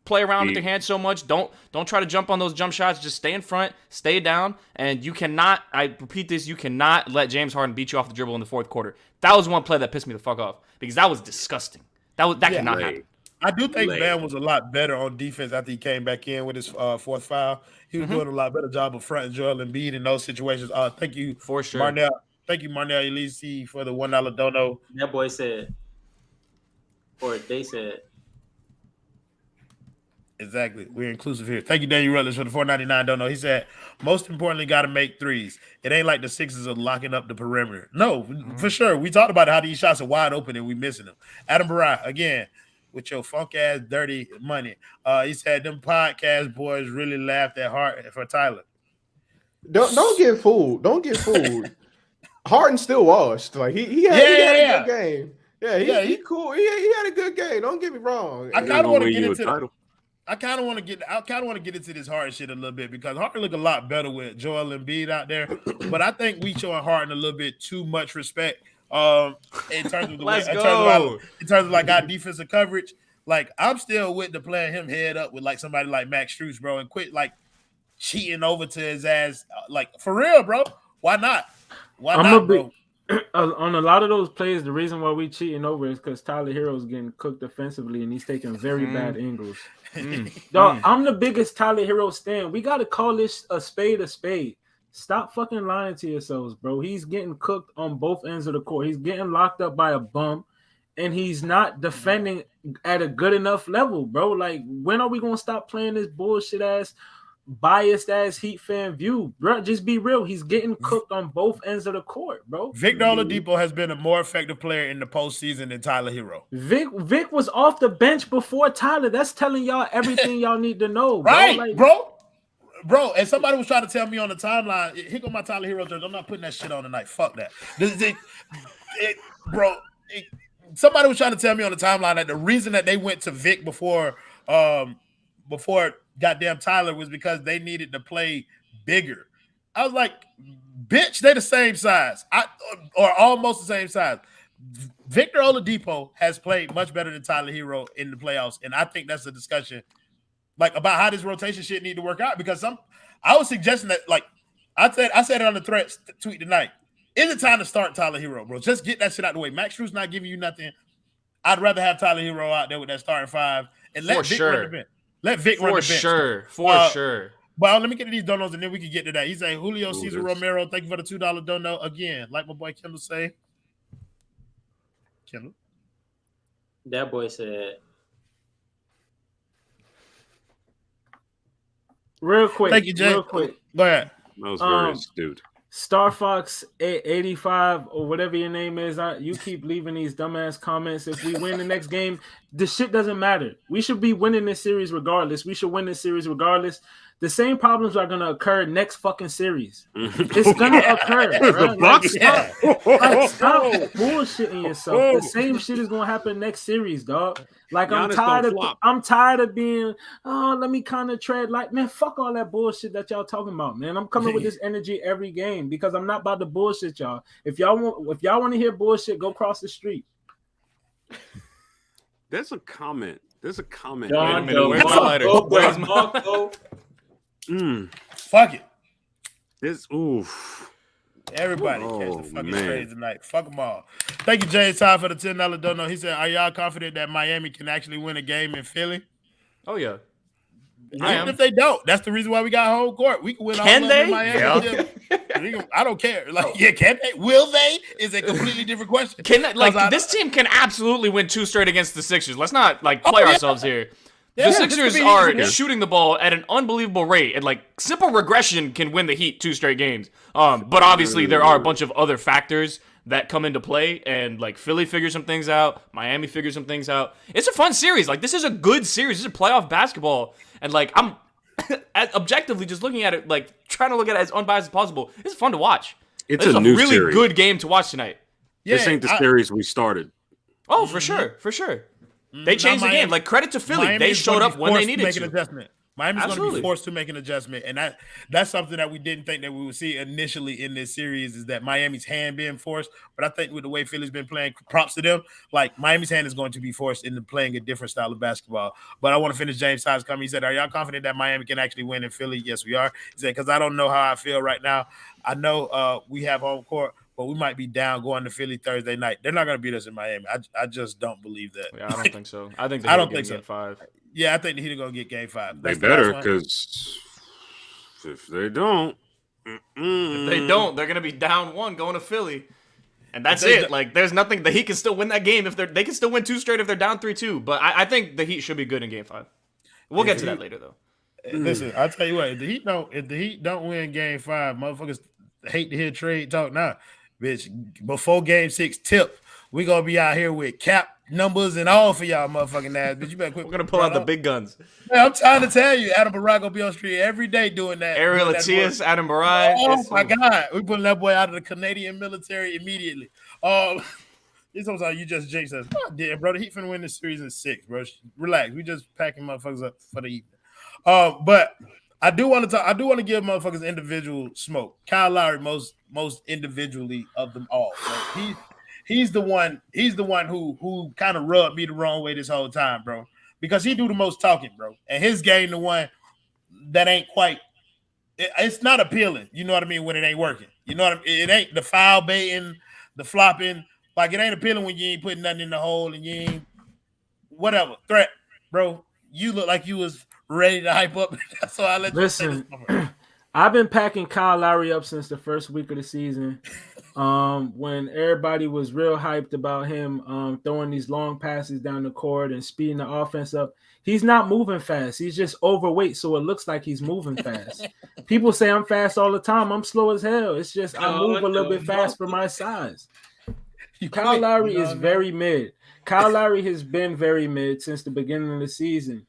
play around with your hands so much. Don't try to jump on those jump shots. Just stay in front, stay down, and you cannot. I repeat this: you cannot let James Harden beat you off the dribble in the fourth quarter. That was one play that pissed me the fuck off because that was disgusting. That cannot happen. I do think Bam was a lot better on defense after he came back in with his fourth foul. He was doing a lot better job of fronting Joel Embiid in those situations. Thank you, for sure, Marnell. Thank you, Marnell Elise, for the $1 dono. That boy said, or they said. Exactly. We're inclusive here. Thank you, Daniel Rutledge, for the $4.99 dono. He said, most importantly, got to make threes. It ain't like the Sixers are locking up the perimeter. No, for sure. We talked about how these shots are wide open and we missing them. Adam Barai, again, with your funk-ass dirty money. He said, them podcast boys really laughed at Hart for Tyler. Don't get fooled. Don't get fooled. Harden still washed. Like he had a good game. Yeah, he cool. He had a good game. Don't get me wrong. I kind of want to get into I kind of want to get into this Harden shit a little bit because Harden look a lot better with Joel Embiid out there, but I think we showing Harden a little bit too much respect in terms of in terms of like our defensive coverage. Like I'm still with the playing him head up with like somebody like Max Strus, bro, and quit like cheating over to his ass. Like for real, bro. Why not? Why not, bro? On a lot of those plays, the reason why we cheating over is because Tyler Hero's getting cooked offensively and he's taking very bad angles. Dog, I'm the biggest Tyler Hero stan. We got to call this a spade a spade. Stop fucking lying to yourselves, bro. He's getting cooked on both ends of the court. He's getting locked up by a bum, and he's not defending at a good enough level, bro. Like, when are we going to stop playing this bullshit-ass, biased-ass Heat fan view, bro? Just be real. He's getting cooked on both ends of the court, bro. Victor Oladipo has been a more effective player in the postseason than Tyler Hero. Vic was off the bench before Tyler. That's telling y'all everything y'all need to know, bro. Right, like, bro. And somebody was trying to tell me on the timeline, here go my Tyler Hero jersey. I'm not putting that shit on tonight. Fuck that. Somebody was trying to tell me on the timeline that the reason that they went to Vic before goddamn Tyler was because they needed to play bigger. I was like, bitch, they the same size. Or almost the same size. Victor Oladipo has played much better than Tyler Hero in the playoffs, and I think that's a discussion like about how this rotation shit need to work out because I was suggesting that like I said it on the threat tweet tonight. Is it time to start Tyler Hero, bro? Just get that shit out the way. Max Strus not giving you nothing. I'd rather have Tyler Hero out there with that starting 5 and let Vic run the bench. Let Vic run the bench. For sure. Well, let me get to these donos and then we can get to that. He's saying Julio Cesar Romero, thank you for the $2 dono again. Like my boy Kendall say. Kendall. That boy said. Real quick. Thank you, Jay. Real quick. Go ahead. That was very astute. Star Fox 85 or whatever your name is, you keep leaving these dumbass comments. If we win the next game, the shit doesn't matter. We should be winning this series regardless. We should win this series regardless. The same problems are gonna occur next fucking series. It's gonna occur. Stop bullshitting yourself. The same shit is gonna happen next series, dog. Like I'm tired of being. Oh, let me kind of tread like, man. Fuck all that bullshit that y'all talking about, man. I'm coming with this energy every game because I'm not about to bullshit y'all. If y'all want to hear bullshit, go cross the street. There's a comment. Wait a minute. Where's my lighter? Where's my Fuck it. This oof. Everybody catch the fucking trades tonight. Fuck them all. Thank you, James Todd, for the $10 dono. He said, "Are y'all confident that Miami can actually win a game in Philly?" Oh yeah. Even if they don't, that's the reason why we got home court. We can win. Can they? In Miami. Yeah. I don't care. Like, yeah, can they? Will they? Is a completely different question. This team can absolutely win 2 straight against the Sixers. Let's not play ourselves here. The Sixers are shooting the ball at an unbelievable rate, and simple regression can win the Heat 2 straight games. But obviously there are a bunch of other factors that come into play, and Philly figures some things out, Miami figures some things out. It's a fun series. This is a good series. This is playoff basketball, and I'm objectively just looking at it, trying to look at it as unbiased as possible. It's fun to watch. It's a new really series. Good game to watch tonight. Yeah, this ain't the series we started. Oh, for sure. They changed the game. Credit to Philly. Miami's they showed up when they needed to. Miami's going to be forced to make an adjustment, and that's something that we didn't think that we would see initially in this series, is that Miami's hand being forced. But I think with the way Philly's been playing, props to them, Miami's hand is going to be forced into playing a different style of basketball. But I want to finish James Todd's comment. He said, "Are y'all confident that Miami can actually win in Philly?" Yes, we are. He said, "Because I don't know how I feel right now. I know we have home court, but we might be down going to Philly Thursday night. They're not going to beat us in Miami. I just don't believe that." Yeah, I don't think so. I think I don't think so. Game 5. Yeah, I think the Heat are going to get game 5. They better, because if they don't, they're going to be down 1 going to Philly. And that's it. There's nothing. The Heat can still win that game if they can still win 2 straight if they're down 3-2. But I think the Heat should be good in game 5. We'll get to that later, though. Listen, I'll tell you what. If the Heat don't win game 5, motherfuckers hate to hear trade talk now. Bitch, before game 6 tip, we going to be out here with cap numbers and all for y'all motherfucking ass. But you better quit. We're going to pull out the big guns. Man, I'm trying to tell you, Adam Barai going to be on the street every day doing that. Ariel Atias, Adam Barai. Oh, my God. We're putting that boy out of the Canadian military immediately. These times you just jinxed us. God damn, bro. The Heat finna win this series in 6, bro. Relax. We just packing motherfuckers up for the evening. But I do want to give motherfuckers individual smoke. Kyle Lowry most individually of them all. He's the one who kind of rubbed me the wrong way this whole time, bro. Because he do the most talking, bro. And his game the one that ain't quite it's not appealing, you know what I mean, when it ain't working. You know what I mean? It ain't the foul baiting, the flopping. It ain't appealing when you ain't putting nothing in the hole and you ain't whatever. Threat, bro. You look like you was ready to hype up. So I let you say this. I've been packing Kyle Lowry up since the first week of the season. When everybody was real hyped about him throwing these long passes down the court and speeding the offense up. He's not moving fast. He's just overweight, so it looks like he's moving fast. People say I'm fast all the time. I'm slow as hell. It's just I move a little bit fast for my size. Kyle Lowry is very mid. Kyle Lowry has been very mid since the beginning of the season.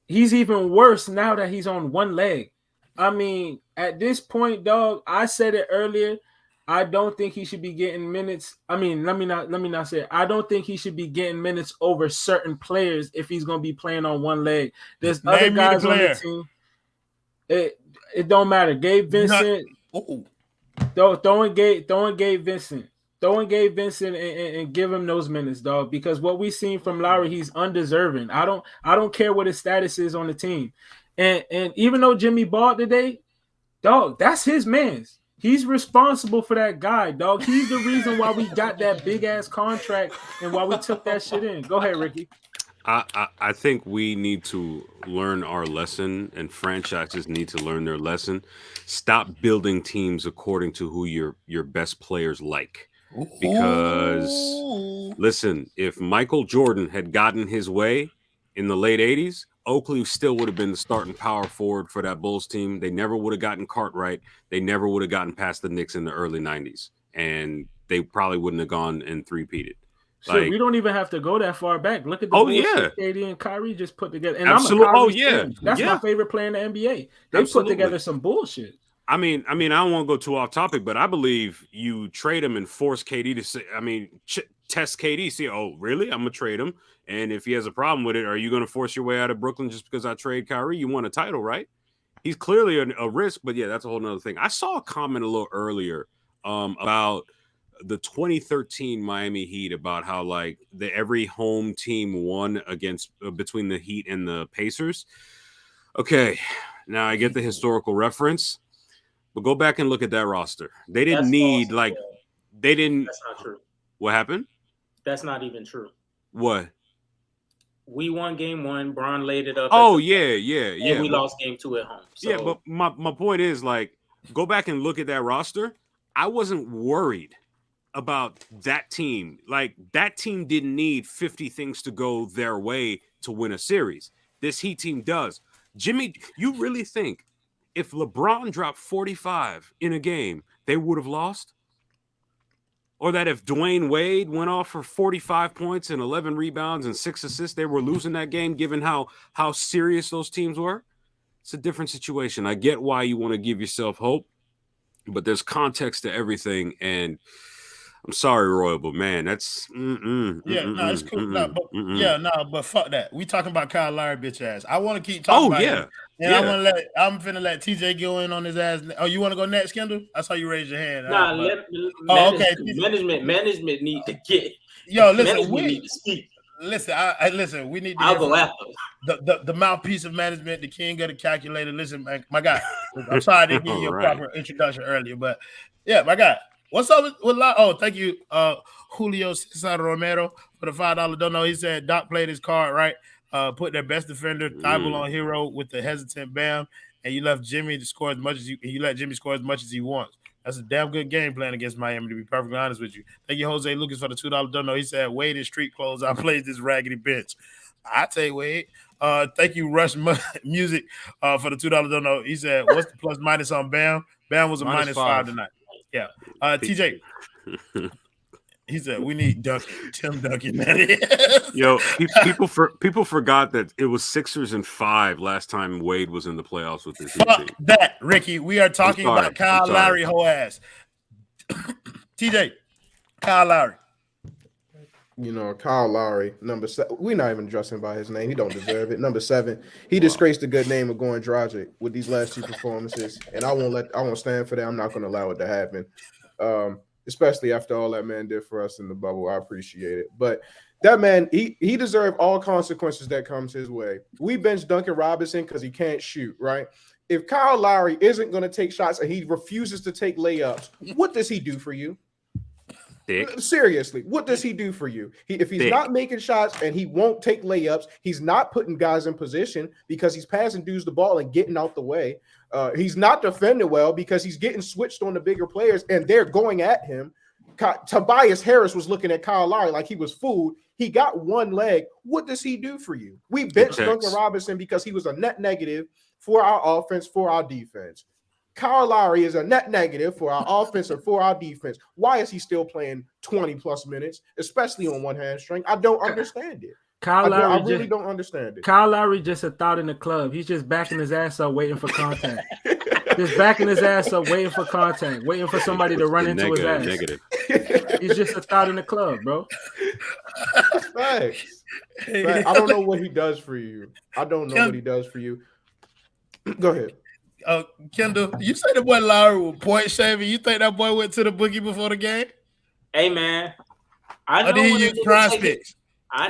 He's even worse now that he's on one leg. I mean, at this point, dog, I said it earlier. I don't think he should be getting minutes. I mean, let me not say it. I don't think he should be getting minutes over certain players if he's going to be playing on one leg. There's other guys on the team. It don't matter. Gabe Vincent. Throwing Gabe Vincent. Throwing Gabe Vincent and give him those minutes, dog. Because what we've seen from Lowry, he's undeserving. I don't care what his status is on the team. And even though Jimmy balled today, dog, that's his man's. He's responsible for that guy, dog. He's the reason why we got that big ass contract and why we took that shit in. Go ahead, Ricky. I think we need to learn our lesson, and franchises need to learn their lesson. Stop building teams according to who your best players like. Because listen, if Michael Jordan had gotten his way in the late 80s, Oakley still would have been the starting power forward for that Bulls team. They never would have gotten Cartwright. They never would have gotten past the Knicks in the early 90s. And they probably wouldn't have gone and three-peated. Shit, we don't even have to go that far back. Look at the KD and Kyrie just put together. And absolutely. I'm a Kyrie fan. That's my favorite player in the NBA. They put together some bullshit. I mean, I don't want to go too off topic, but I believe you trade him and force KD to say, test KD. See, oh, really? I'm going to trade him. And if he has a problem with it, are you going to force your way out of Brooklyn just because I trade Kyrie? You want a title, right? He's clearly a risk, but yeah, that's a whole nother thing. I saw a comment a little earlier about the 2013 Miami Heat, about how like every home team won against between the Heat and the Pacers. Okay, now I get the historical reference, but go back and look at that roster. They didn't need false. They didn't. That's not true. What happened? That's not even true. What? We won game 1. Bron laid it up. Oh yeah. And we lost game 2 at home. So. Yeah, but my point is, like, go back and look at that roster. I wasn't worried about that team. Like, that team didn't need 50 things to go their way to win a series. This Heat team does. Jimmy, you really think if LeBron dropped 45 in a game, they would have lost? Or that if Dwayne Wade went off for 45 points and 11 rebounds and 6 assists, they were losing that game, given how serious those teams were? It's a different situation. I get why you want to give yourself hope, but there's context to everything. And I'm sorry, Roy, but man, that's it's cool. But fuck that. We talking about Kyle Lowry, bitch ass. I want to keep talking about him. And I'm finna let TJ go in on his ass. Oh, you want to go next, Kendall? I saw you raise your hand. Management need to get. Yo, listen, we need to speak. Listen, listen. We need to. I'll go after the mouthpiece of management, the king of the calculator. Listen, man, my guy. I'm sorry I didn't give you a proper introduction earlier, but yeah, my guy. What's up with thank you, Julio Cesar Romero, for the $5 dono. He said Doc played his card right. Put their best defender, Thibault, on hero with the hesitant Bam, and you left Jimmy to score as much as you let Jimmy score as much as he wants. That's a damn good game plan against Miami, to be perfectly honest with you. Thank you, Jose Lucas, for the $2 dono. He said, Wade in street clothes, I played this raggedy bench. I tell you, Wade. Thank you, Rush Music, for the $2 dono. He said, what's the plus minus on Bam? Bam was a minus 5 tonight. Yeah. TJ. He said, we need Duncan. Tim Duncan. Yo, people forgot that it was Sixers and 5 last time Wade was in the playoffs with this team. That, Ricky. We are talking about Kyle Lowry, whole ass. TJ, Kyle Lowry. You know, Kyle Lowry, number 7. We're not even addressing by his name. He don't deserve it. Number 7. He disgraced the good name of Goran Dragic with these last 2 performances, and I won't stand for that. I'm not going to allow it to happen. Especially after all that man did for us in the bubble. I appreciate it. But that man, he deserved all consequences that comes his way. We benched Duncan Robinson because he can't shoot, right? If Kyle Lowry isn't going to take shots and he refuses to take layups, what does he do for you? Dick. Seriously, what does he do for you? If he's not making shots and he won't take layups, he's not putting guys in position because he's passing dudes the ball and getting out the way. He's not defending well because he's getting switched on the bigger players and they're going at him. Tobias Harris was looking at Kyle Lowry like he was fooled. He got one leg. What does he do for you? We benched Duncan Robinson because he was a net negative for our offense, for our defense. Kyle Lowry is a net negative for our offense and for our defense. Why is he still playing 20-plus minutes, especially on one hamstring? I don't understand it. I really don't understand it. Kyle Lowry just a thought in the club. He's just backing his ass up, waiting for contact. Just backing his ass up, waiting for contact, waiting for somebody to run into his ass. Negative. He's just a thought in the club, bro. Thanks. I don't know what he does for you. Go ahead. Kendall, you say the boy Lowry was point shaving. You think that boy went to the boogie before the game? Hey, man. I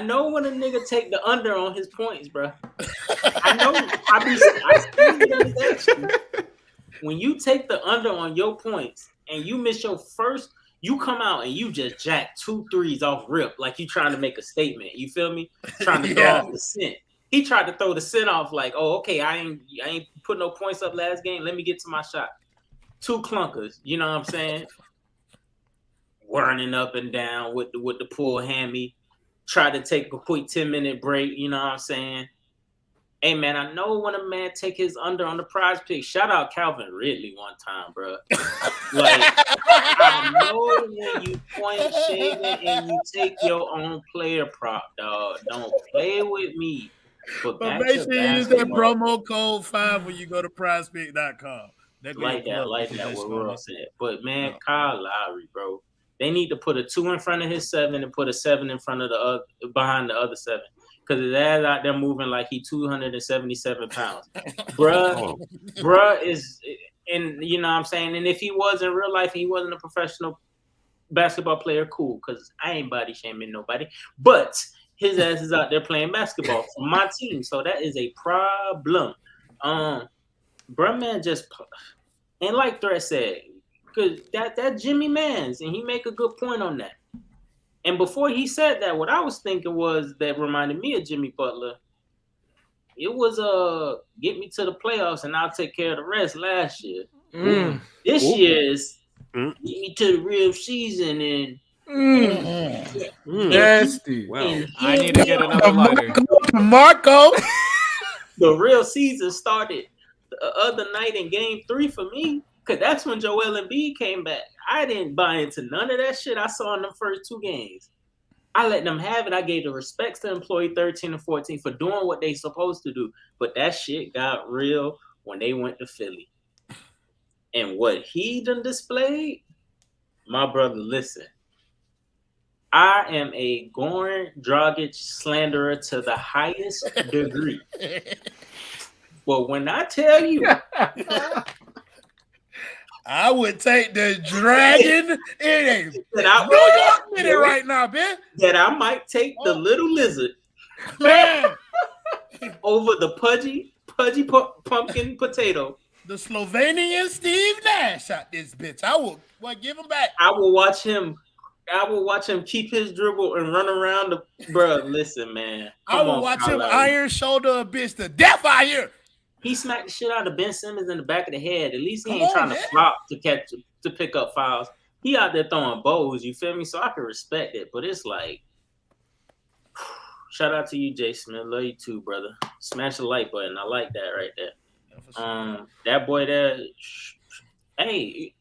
know when a nigga take the under on his points, bro. I know. I see it in his action. when you take the under on your points and you miss your first, you come out and you just jack 2 threes off rip like you trying to make a statement. You feel me? Trying to throw off the scent. He tried to throw the scent off like, oh, okay, I ain't put no points up last game. Let me get to my shot. 2 clunkers, you know what I'm saying? Whirling up and down with the pull hammy. Try to take a quick 10-minute break, you know what I'm saying? Hey, man, I know when a man take his under on the prize pick. Shout out Calvin Ridley one time, bro. Like, I know when you point shaving and you take your own player prop, dog. Don't play with me. But make sure you use that promo code 5 when you go to prizepick.com. Like that, what Roy said. But, man, Kyle Lowry, bro. They need to put a 2 in front of his 7 and put a 7 in front of behind the other 7. Because his ass out there moving like he 277 pounds. Bruh is, and you know what I'm saying? And if he was in real life, he wasn't a professional basketball player, cool. Because I ain't body shaming nobody. But his ass is out there playing basketball for my team. So that is a problem. Bruh, man, just, and like Threat said, because that Jimmy Mans, and he make a good point on that. And before he said that, what I was thinking was that reminded me of Jimmy Butler. It was get me to the playoffs and I'll take care of the rest last year. This year is get me to the real season and nasty. Well, I need to get another lighter. Marco. The real season started the other night in game 3 for me. Because that's when Joel Embiid came back. I didn't buy into none of that shit I saw in the first 2 games. I let them have it. I gave the respects to employee 13 and 14 for doing what they supposed to do. But that shit got real when they went to Philly. And what he done displayed, my brother, listen. I am a Goran Dragic slanderer to the highest degree. But when I tell you... I would take the dragon in New York with it right now, man. That I might take the little lizard, man, over the pudgy pumpkin potato. The Slovenian Steve Nash shot this bitch. I will give him back. I will watch him keep his dribble and run around the bruh. Listen, man. I will watch him iron shoulder a bitch to death out here. He smacked the shit out of Ben Simmons in the back of the head. At least he ain't trying to flop to pick up fouls. He out there throwing bows, you feel me? So I can respect it. But it's like, shout out to you, Jay Smith. Love you too, brother. Smash the like button. I like that right there. That boy there, hey,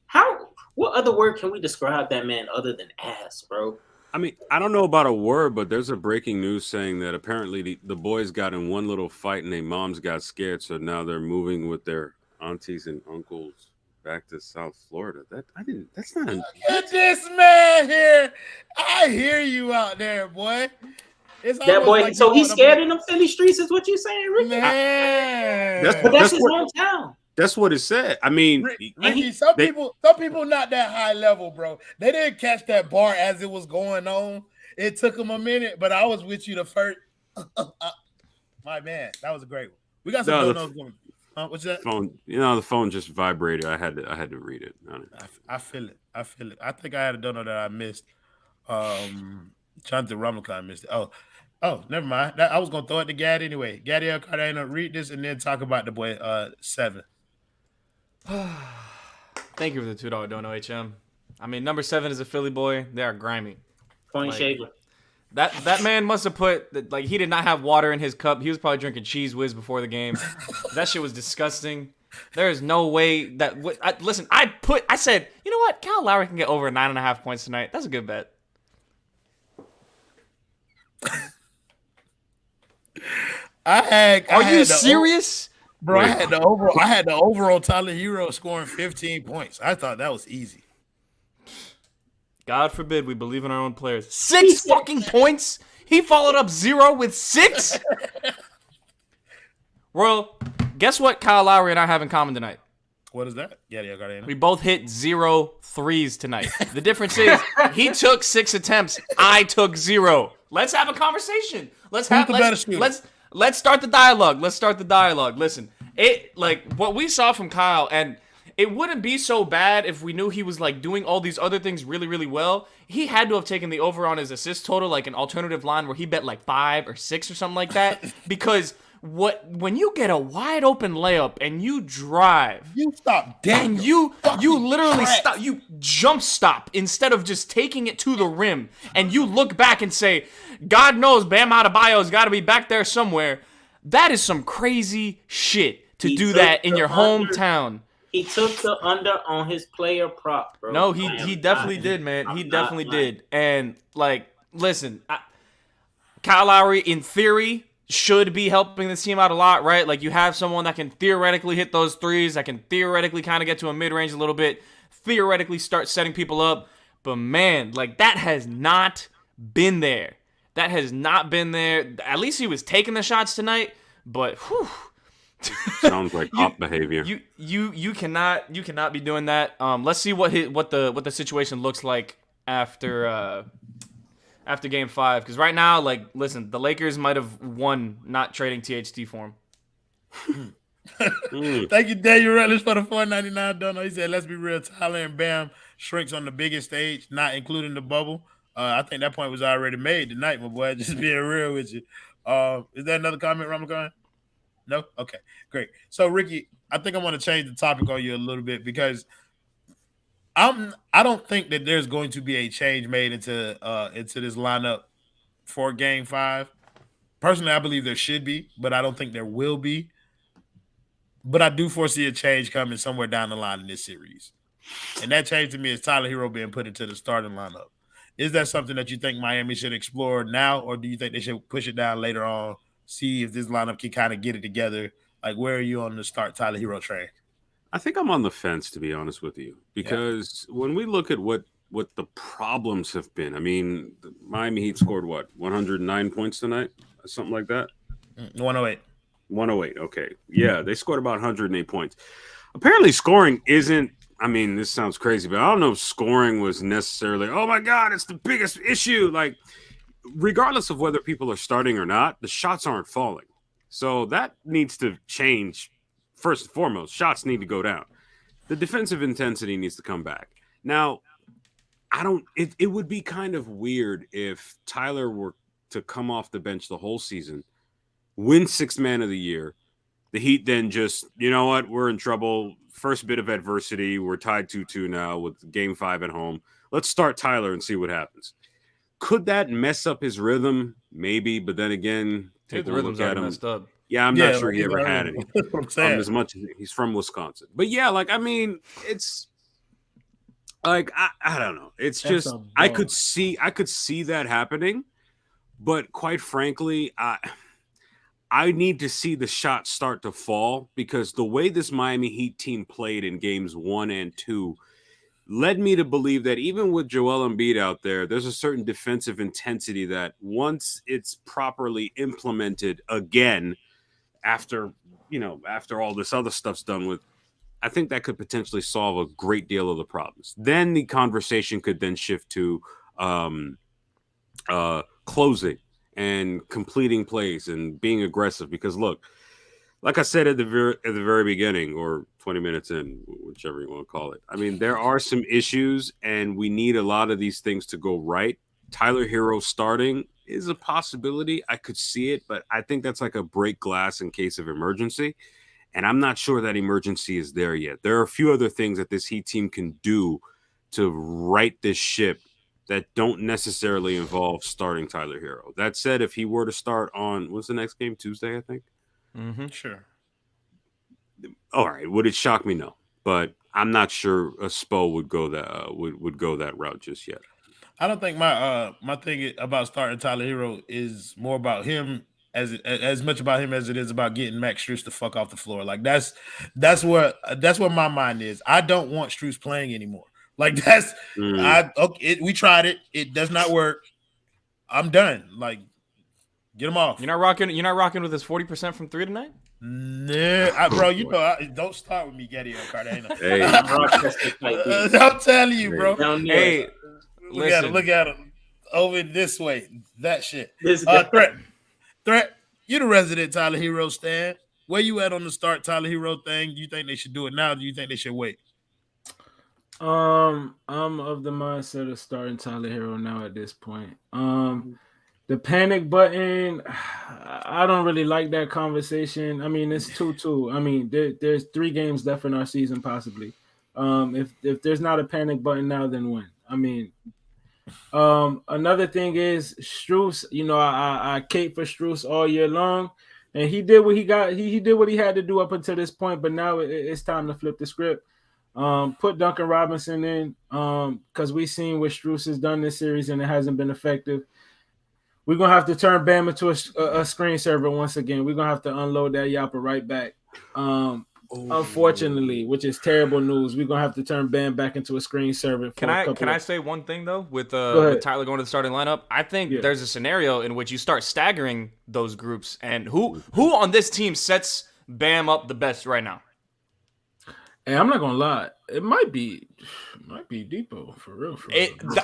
what other word can we describe that man other than ass, bro? I mean, I don't know about a word, but there's a breaking news saying that apparently the boys got in one little fight and their moms got scared, so now they're moving with their aunties and uncles back to South Florida. That's not. Look at this man here. I hear you out there, boy. It's that boy. Like so he's scared in them Philly streets, is what you saying, Ricky? Man, that's his hometown. That's what it said. I mean, Ricky, some people not that high level, bro. They didn't catch that bar as it was going on. It took them a minute, but I was with you the first. My man, that was a great one. We got some donuts. What's that? Phone, the phone just vibrated. I had to read it. I feel it. I think I had a donut that I missed. Jonathan Rumlicon missed it. Oh, never mind. I was gonna throw it to Gad anyway. Gadiel Cardenas, read this and then talk about the boy 7. Thank you for the $2 dono, HM. I mean, number 7 is a Philly boy. They are grimy. Point shaver. That man must have put like he did not have water in his cup. He was probably drinking Cheese Whiz before the game. That shit was disgusting. There is no way that. Listen, I said, you know what? Kyle Lowry can get over 9.5 points tonight. That's a good bet. Are you serious? Bro, I had the overall Tyler Hero scoring 15 points. I thought that was easy. God forbid we believe in our own players. 6 fucking points? He followed up 0 with 6? Well, guess what Kyle Lowry and I have in common tonight? What is that? We both hit 0 threes tonight. The difference is he took 6 attempts. I took 0. Let's have a conversation. Let's start the dialogue. Listen, what we saw from Kyle, and it wouldn't be so bad if we knew he was like doing all these other things really, really well. He had to have taken the over on his assist total, like an alternative line where he bet like 5 or 6 or something like that. Because when you get a wide open layup and you drive, You stop dead. and you literally stop, you jump stop instead of just taking it to the rim, and you look back and say, God knows Bam Adebayo's got to be back there somewhere. That is some crazy shit to do that in your hometown. He took the under on his player prop, bro. No, he definitely did, man. He definitely did. And like, listen, Kyle Lowry, in theory, should be helping this team out a lot, right? Like, you have someone that can theoretically hit those threes, that can theoretically kind of get to a mid-range a little bit, theoretically start setting people up. But man, like, that has not been there. That has not been there. At least he was taking the shots tonight, but whew. Sounds like op behavior. You cannot be doing that. Let's see what the situation looks like after Game 5, because right now, like, listen, the Lakers might have won not trading THT for him. Thank you, Daniel Rutledge, for the $4.99 donor. He said, "Let's be real. Tyler and Bam shrinks on the biggest stage, not including the bubble." I think that point was already made tonight, my boy. Just being real with you. Is there another comment, Ramadan? No? Okay, great. So, Ricky, I think I want to change the topic on you a little bit, because I don't think that there's going to be a change made into this lineup for Game 5. Personally, I believe there should be, but I don't think there will be. But I do foresee a change coming somewhere down the line in this series. And that change to me is Tyler Hero being put into the starting lineup. Is that something that you think Miami should explore now, or do you think they should push it down later on, see if this lineup can kind of get it together? Like, where are you on the start Tyler Hero train? I think I'm on the fence, to be honest with you, because when we look at what the problems have been, I mean, the Miami Heat scored 109 points tonight, something like that. 108. 108. Okay, yeah, they scored about 108 points. Apparently, scoring isn't. I mean, this sounds crazy, but I don't know if scoring was necessarily, oh my God, it's the biggest issue. Like, regardless of whether people are starting or not, the shots aren't falling. So that needs to change. First and foremost, shots need to go down. The defensive intensity needs to come back. Now, it would be kind of weird if Tyler were to come off the bench the whole season, win Sixth Man of the Year. The Heat then just, you know what, we're in trouble. First bit of adversity. We're tied 2-2 now with Game 5 at home. Let's start Tyler and see what happens. Could that mess up his rhythm? Maybe, but then again, take a look at him. Messed up. Yeah, I'm not sure he ever had any. I'm saying. As much as he's from Wisconsin. But yeah, like, I mean, it's like, I don't know. It's just, I could see that happening. But quite frankly, I need to see the shots start to fall, because the way this Miami Heat team played in games 1 and 2 led me to believe that even with Joel Embiid out there, there's a certain defensive intensity that once it's properly implemented again, after all this other stuff's done with, I think that could potentially solve a great deal of the problems. Then the conversation could then shift to closing and completing plays and being aggressive. Because look, like I said at the very beginning, or 20 minutes in, whichever you want to call it, I mean, there are some issues, and we need a lot of these things to go right. Tyler Hero starting is a possibility. I could see it, but I think that's like a break glass in case of emergency. And I'm not sure that emergency is there yet. There are a few other things that this Heat team can do to right this ship that don't necessarily involve starting Tyler Hero. That said, if he were to start on, what's the next game? Tuesday, I think. Mm-hmm. Sure. All right. Would it shock me? No, but I'm not sure a Spo would go that route just yet. I don't think my thing about starting Tyler Hero is more about him as much about him as it is about getting Max Strus the fuck off the floor. Like that's what my mind is. I don't want Strus playing anymore. Like that's we tried it. It does not work. I'm done. Like, get him off. You're not rocking with his 40% from 3 tonight? Nah, bro. You know, don't start with me, Getty or Cardano. Hey. I'm telling you, bro. Hey, look at him over this way. That shit. This Threat. You the resident Tyler Hero stan. Where you at on the start Tyler Hero thing? Do you think they should do it now? Or do you think they should wait? I'm of the mindset of starting Tyler Hero now at this point. The panic button, I don't really like that conversation. I mean, it's 2-2. I mean, there's 3 games left in our season, possibly. If there's not a panic button now, then when? I mean, another thing is Strus. You know, I cape for Strus all year long, and he did what he got. He did what he had to do up until this point. But now it's time to flip the script. Put Duncan Robinson in because we've seen what Strus has done this series and it hasn't been effective. We're going to have to turn Bam into a screen server once again. We're going to have to unload that yapper right back. Unfortunately, which is terrible news, we're going to have to turn Bam back into a screen server. Can I say one thing, though, with Tyler going to the starting lineup? I think there's a scenario in which you start staggering those groups. And who on this team sets Bam up the best right now? Hey, I'm not gonna lie. It might be Depot for real.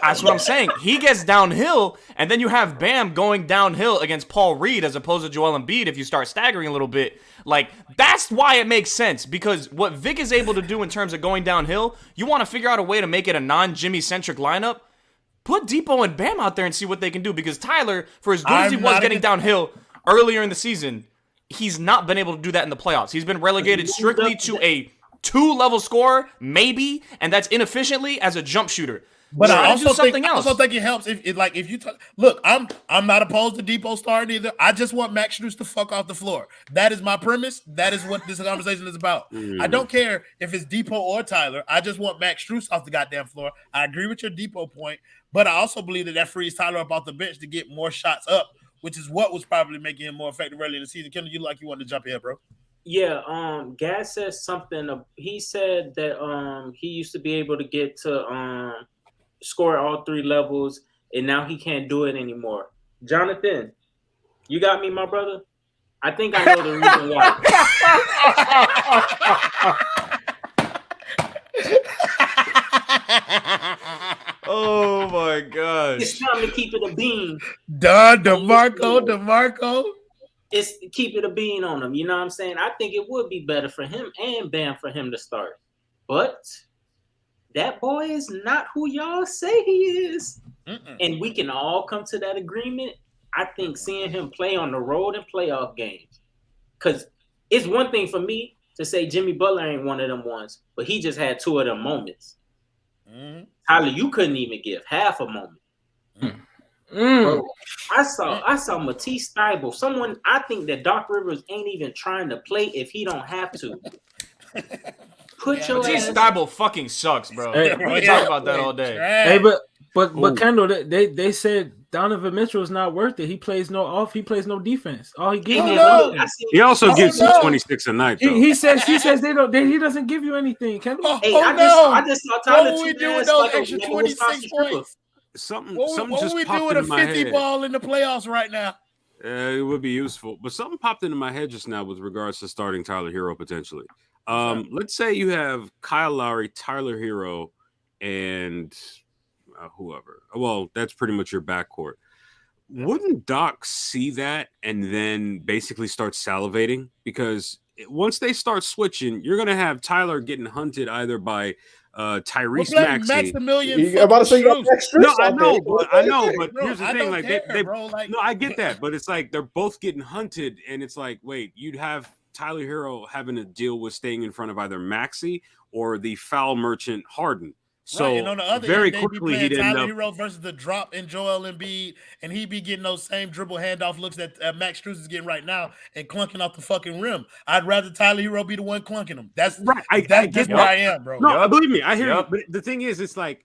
That's what I'm saying. He gets downhill, and then you have Bam going downhill against Paul Reed as opposed to Joel Embiid. If you start staggering a little bit, like that's why it makes sense. Because what Vic is able to do in terms of going downhill, you want to figure out a way to make it a non-Jimmy centric lineup. Put Depot and Bam out there and see what they can do. Because Tyler, for as good as he was getting downhill earlier in the season, he's not been able to do that in the playoffs. He's been relegated strictly to a 2-level scorer, maybe, and that's inefficiently as a jump shooter. But I also think it helps if you look. I'm not opposed to Depot starting either. I just want Max Strus to fuck off the floor. That is my premise. That is what this conversation is about. I don't care if it's Depot or Tyler. I just want Max Strus off the goddamn floor. I agree with your Depot point, but I also believe that frees Tyler up off the bench to get more shots up, which is what was probably making him more effective early in the season. Kendall, you wanted to jump in, bro. Yeah, Gas says something. He said that he used to be able to get to score all 3 levels, and now he can't do it anymore. Jonathan, you got me, my brother? I think I know the reason why. Oh my gosh. It's time to keep it a bean. DeMarco. It's keep it a bean on him. You know what I'm saying? I think it would be better for him and Bam for him to start. But that boy is not who y'all say he is. And we can all come to that agreement. I think seeing him play on the road in playoff games. Because it's one thing for me to say Jimmy Butler ain't one of them ones, but he just had 2 of them moments. Tyler, you couldn't even give half a moment. Bro, I saw Matisse Thybulle. Someone I think that Doc Rivers ain't even trying to play if he don't have to. Matisse Thybulle fucking sucks, bro. We can talk about that all day. Hey, but Kendall, they said Donovan Mitchell is not worth it. He plays no defense. All he gives he also gives 26 a night. Though. He says he doesn't give you anything. Kendall. I just saw Tyler. What will we do with those extra 26 points? Something what just we popped do with into a my 50 head. ball in the playoffs right now? It would be useful, but something popped into my head just now with regards to starting Tyler Hero potentially. Let's say you have Kyle Lowry, Tyler Hero, and whoever. Well, that's pretty much your backcourt. Wouldn't Doc see that and then basically start salivating? Because once they start switching, you're going to have Tyler getting hunted either by Tyrese Maxey. I'm about to say no, I know, but here's the thing: like they no, I get that, but it's like they're both getting hunted, and it's like, wait, you'd have Tyler Hero having to deal with staying in front of either Maxey or the foul merchant Harden. So right, and on the other very end, quickly he'd he'd end Tyler up Hero versus the drop in Joel Embiid, and he'd be getting those same dribble handoff looks that Max Strus is getting right now and clunking off the fucking rim. I'd rather Tyler Hero be the one clunking him. That's right. That's where I am, bro. No, believe me, I hear you. But the thing is, it's like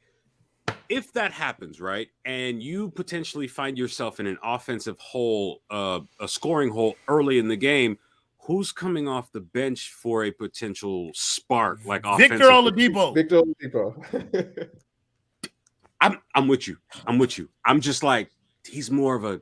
if that happens, right, and you potentially find yourself in an offensive hole, a scoring hole early in the game. Who's coming off the bench for a potential spark like Victor Oladipo? Victor Oladipo. I'm with you. I'm just like he's more of a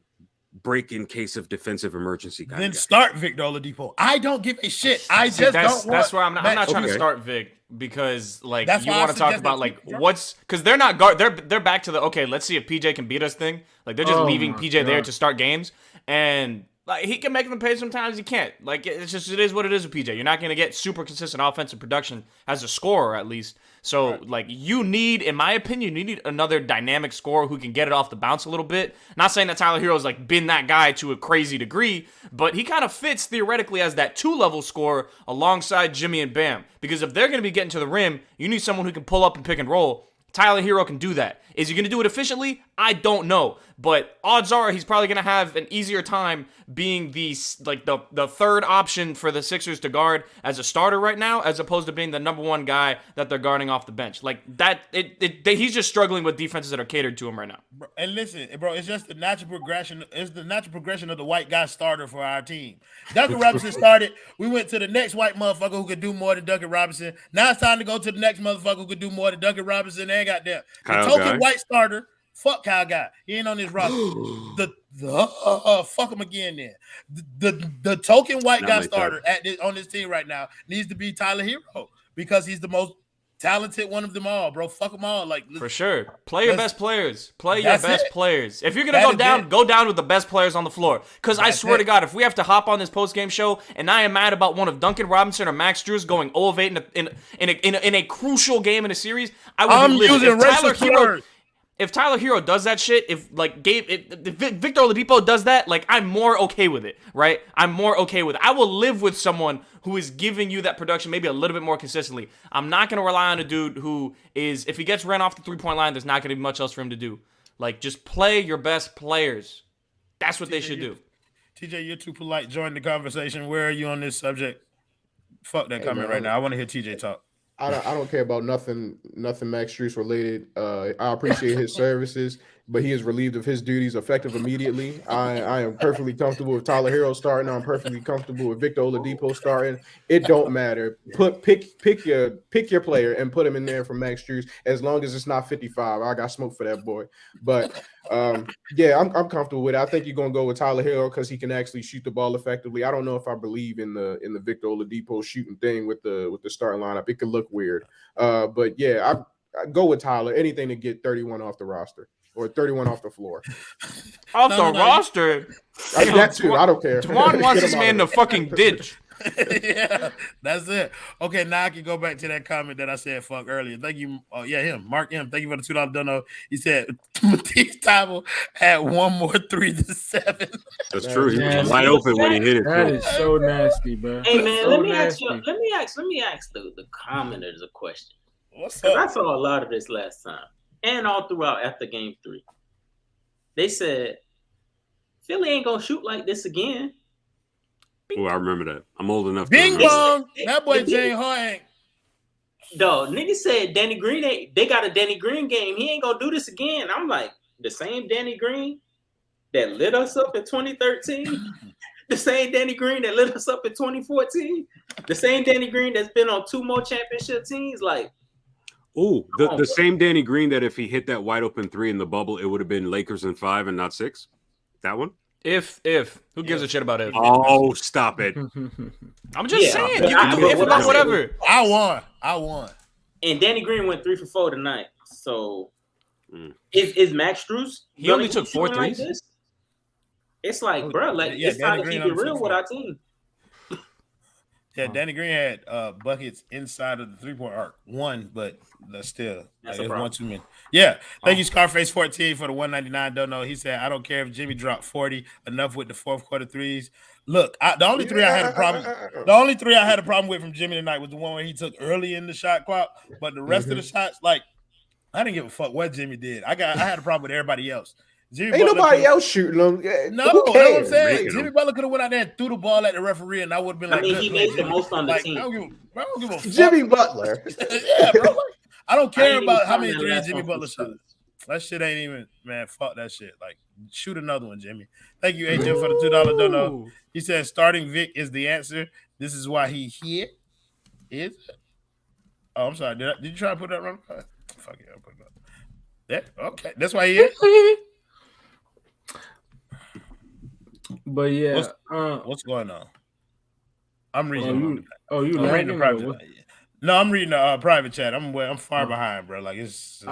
break-in case of defensive emergency guy. Then start Victor Oladipo. I don't give a shit. That's where I'm not trying to start Vic because like you want to talk about like what's because they're not guard. They're back to the let's see if PJ can beat us thing. Like they're just leaving PJ there to start games and. Like, he can make them pay sometimes, he can't. Like, it is what it is with PJ. You're not going to get super consistent offensive production as a scorer, at least. So, like, you need, in my opinion, you need another dynamic scorer who can get it off the bounce a little bit. Not saying that Tyler Hero's, like, been that guy to a crazy degree, but he kind of fits, theoretically, as that 2-level scorer alongside Jimmy and Bam. Because if they're going to be getting to the rim, you need someone who can pull up and pick and roll. Tyler Hero can do that. Is he going to do it efficiently? I don't know. But odds are he's probably going to have an easier time being the third option for the Sixers to guard as a starter right now, as opposed to being the number one guy that they're guarding off the bench. Like that, he's just struggling with defenses that are catered to him right now. And listen, bro, it's just the natural progression. It's the natural progression of the white guy starter for our team. Duncan Robinson started. We went to the next white motherfucker who could do more than Duncan Robinson. Now it's time to go to the next motherfucker who could do more than Duncan Robinson. And goddamn, the token white starter. Fuck Kyle Guy. He ain't on this roster. Fuck him again then. The token white guy starter on this team right now needs to be Tyler Hero because he's the most talented one of them all, bro. Fuck them all. Like, for sure. Play your best players. Play your best players. If you're gonna go down with the best players on the floor. Because I swear to God, if we have to hop on this post-game show and I am mad about one of Duncan Robinson or Max Strus going 0-8 in a crucial game in a series, I would be livid. If Tyler Hero does that shit, if Victor Oladipo does that, like, I'm more okay with it, right? I'm more okay with it. I will live with someone who is giving you that production maybe a little bit more consistently. I'm not going to rely on a dude who is, if he gets ran off the three-point line, there's not going to be much else for him to do. Like, just play your best players. That's what they should do. TJ, you're too polite. Join the conversation. Where are you on this subject? Fuck that comment right now. I want to hear TJ talk. I don't care about nothing Max Strus related. I appreciate his services, but he is relieved of his duties effective immediately. I am perfectly comfortable with Tyler Hero starting. I'm perfectly comfortable with Victor Oladipo starting. It don't matter. Pick your player and put him in there for Max Strus as long as it's not 55. I got smoke for that boy. But yeah, I'm comfortable with it. I think you're gonna go with Tyler Hero because he can actually shoot the ball effectively. I don't know if I believe in the Victor Oladipo shooting thing with the starting lineup. It could look weird. But yeah, I go with Tyler. Anything to get 31 off the roster. Or 31 off the floor. Off the roster? That too. I don't care. Dwan wants this man to fucking ditch. Yeah, that's it. Okay, now I can go back to that comment that I said fuck earlier. Thank you. Him. Mark M. Thank you for the $2 dono. He said Matisse Thybulle had one more 3 to 7. That's true. He was wide open when he hit it. That is so nasty, bro. Hey man, let me ask the commenters a question. What's up? I saw a lot of this last time. And all throughout after game 3. They said, Philly ain't going to shoot like this again. Oh, I remember that. I'm old enough. Bing bong. That boy James Harden. Dog, niggas said Danny Green, they got a Danny Green game. He ain't going to do this again. I'm like, the same Danny Green that lit us up in 2013? The same Danny Green that lit us up in 2014? The same Danny Green that's been on 2 more championship teams? Like, oh, the same Danny Green that if he hit that wide open 3 in the bubble, it would have been Lakers in 5 and not 6. That one? If. Who gives a shit about if? Oh, stop it. I'm just saying. You can do if about whatever. I won. And Danny Green went 3 for 4 tonight. So is Max Strus? He only took 4 threes. Like it's like, bro, like it's time to keep it real with our team. Yeah, Danny Green had buckets inside of the 3-point arc. 1, but that's still that's like, 1 too many. Yeah, thank you, Scarface 14 for the 199. Don't know. He said, I don't care if Jimmy dropped 40. Enough with the fourth quarter threes. Look, the only 3 I had a problem with from Jimmy tonight was the one where he took early in the shot clock. But the rest of the shots, like, I didn't give a fuck what Jimmy did. I had a problem with everybody else. Ain't nobody else shooting them. Yeah, no, that's what I'm saying. Jimmy Butler could have went out there and threw the ball at the referee, and I would have been like, he made the most on the team. I don't give a fuck. Jimmy Butler. Yeah, bro. Like, I don't care about how many threes Jimmy Butler shot. That shit ain't even, man, fuck that shit. Like, shoot another one, Jimmy. Thank you, AJ, for the $2 dono. He said starting Vic is the answer. This is why he here. Is it? Oh, I'm sorry. Did you try to put that wrong? Fuck yeah, I'll put it up. Yeah, okay. That's why he is. But yeah, what's going on? I'm reading. You I'm reading the private. No, I'm reading the private chat. I'm far behind, bro. Like it's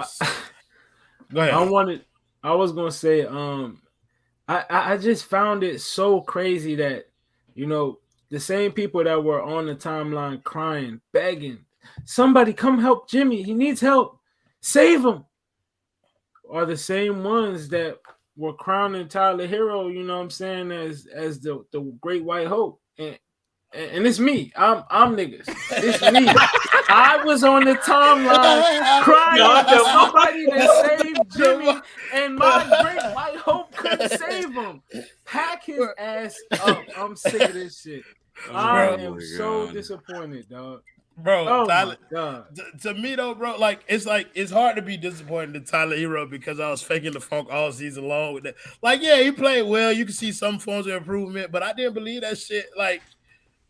go ahead. I was gonna say, I just found it so crazy that, the same people that were on the timeline crying, begging, somebody come help Jimmy. He needs help. Save him. Are the same ones that were crowning Tyler Hero, you know what I'm saying, as the great white hope. And it's me. I'm niggas. It's me. I was on the timeline crying for somebody to save Jimmy, and my great white hope couldn't save him. Pack his ass up. I'm sick of this shit. I am so disappointed, dog. Bro, Oh Tyler, my God. to me though, bro, it's hard to be disappointed in Tyler Hero because I was faking the funk all season long with that. Like, yeah, he played well. You can see some forms of improvement, but I didn't believe that shit.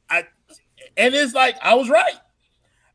And it's like I was right.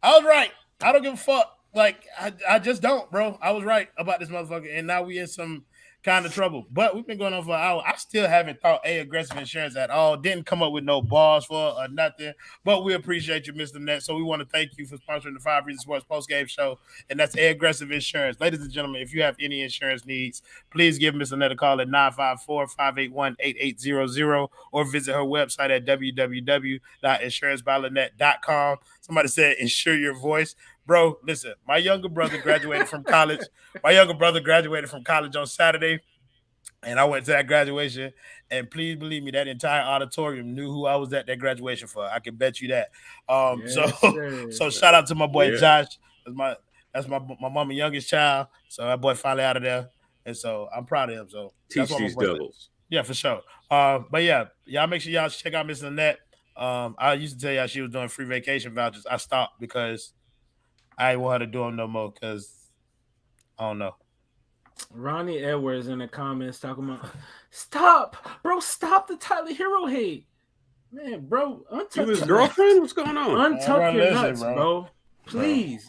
I don't give a fuck. Like, I just don't, bro. I was right about this motherfucker, and now we in some kind of trouble. But we've been going on for an hour. I still haven't thought aggressive insurance at all. Didn't come up with no bars for or nothing. But we appreciate you, Mr. Net. So we want to thank you for sponsoring the 5 Reasons Sports postgame show. And that's aggressive insurance. Ladies and gentlemen, if you have any insurance needs, please give Mr. Net a call at 954-581-8800 or visit her website at www.insurancebyLynette.com. Somebody said, insure your voice. Bro, listen, my younger brother graduated from college. On Saturday, and I went to that graduation. And please believe me, that entire auditorium knew who I was at that graduation for. I can bet you that. So shout out to my boy Josh. That's my mama's youngest child. So that boy finally out of there, and so I'm proud of him. So teach these devils. Yeah, for sure. But yeah, y'all make sure y'all check out Miss Lynette. I used to tell y'all she was doing free vacation vouchers. I stopped because I ain't want her to do them no more because I don't know. Ronnie Edwards in the comments talking about stop the Tyler Hero hate. Man, bro, untuck his girlfriend. What's going on? Untuck your nuts, bro. Please.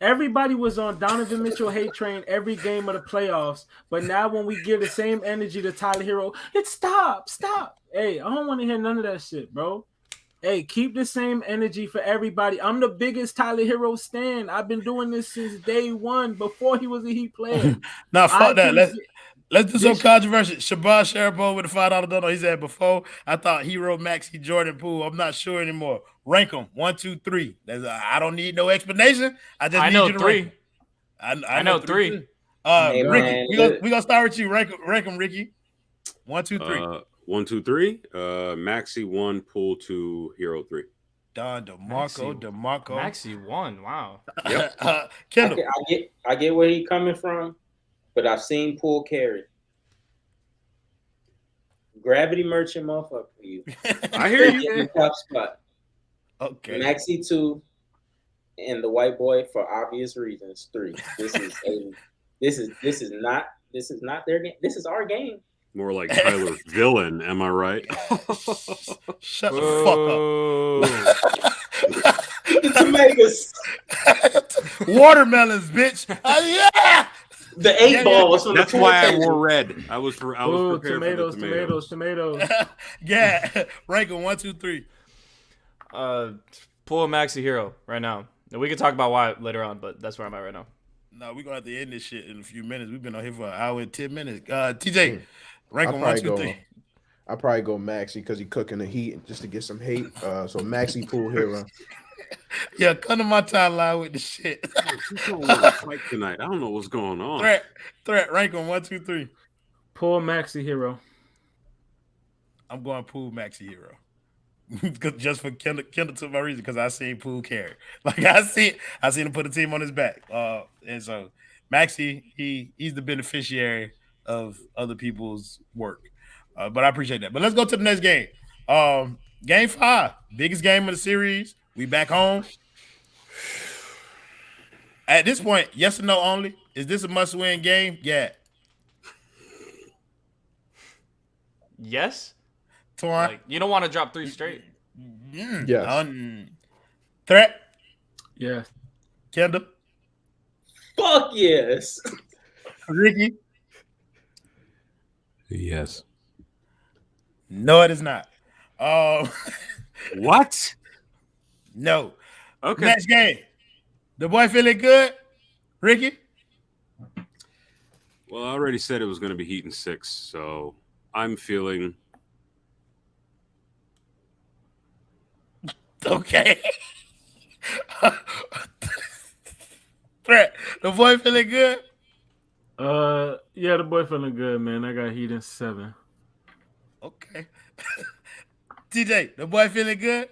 Everybody was on Donovan Mitchell hate train every game of the playoffs, but now when we give the same energy to Tyler Hero, it's stop. Hey, I don't want to hear none of that shit, bro. Hey, keep the same energy for everybody. I'm the biggest Tyler Hero stan. I've been doing this since day one, before he was a Heat player. Now, fuck that. Let's do some controversy. Shabazz Sharapova with a $5 donut. He said, before I thought Hero, Maxey, Jordan, Poole. I'm not sure anymore. Rank them 1, 2, 3. I don't need no explanation. I need you to 3. rank them. I know 3. Ricky, we gonna start with you. Rank them, Ricky. 1, 2, 3. 1, 2, 3. Maxey 1, Poole 2, Hero 3. DeMarco. Maxey 1. Wow. Yep. Kendall. I get where he's coming from, but I've seen Poole carry. Gravity merchant motherfucker for you. I hear you. Top spot. Okay. Maxey 2 and the white boy for obvious reasons 3. This is not their game. This is our game. More like Tyler Villain, am I right? Shut the fuck up. Tomatoes. Watermelons, bitch. Yeah. The 8 balls. Yeah. That's why I wore red. I was prepared tomatoes, for the tomatoes. Yeah. Rank them 1, 2, 3. Pull a Maxey Hero right now. We can talk about why later on, but that's where I'm at right now. No, we're gonna have to end this shit in a few minutes. We've been on here for an hour and 10 minutes. TJ, rank them 1, 2, 3. I'll probably go Maxey because he's cooking the heat just to get some hate. So Maxey, Poole, Hero. Yeah, come to my timeline with the shit. Fight tonight. I don't know what's going on. Threat. Rank them 1, 2, 3. Pull Maxey Hero. I'm going Poole Maxey Hero. Just for Kendall to my reason, because I seen Poole carry. Like I seen him put a team on his back. And so Maxey, he's the beneficiary of other people's work. But I appreciate that. But let's go to the next game. Game 5, biggest game of the series. We back home. At this point, yes or no only. Is this a must-win game? Yeah. Yes. Twan. Like, you don't want to drop 3 straight. Yes. Threat. Yeah. Kendall. Fuck yes. Ricky. Yes. No, it is not. What? No. Okay. Next game. The boy feeling good? Ricky? Well, I already said it was going to be Heat in 6, so I'm feeling Okay. Brett, the boy feeling good? Yeah, the boy feeling good, man. I got Heat in 7. Okay. TJ, the boy feeling good?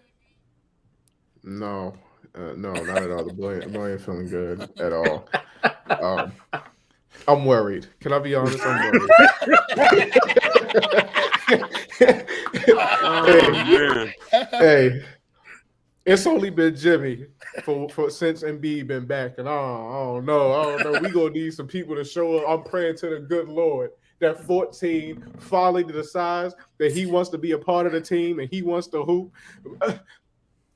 No, no, not at all. The boy ain't feeling good at all. I'm worried. Can I be honest? I'm worried. man. Hey, it's only been Jimmy for since Embiid been back, and I don't know. We gonna need some people to show up. I'm praying to the good Lord that 14 finally decides that he wants to be a part of the team and he wants to hoop.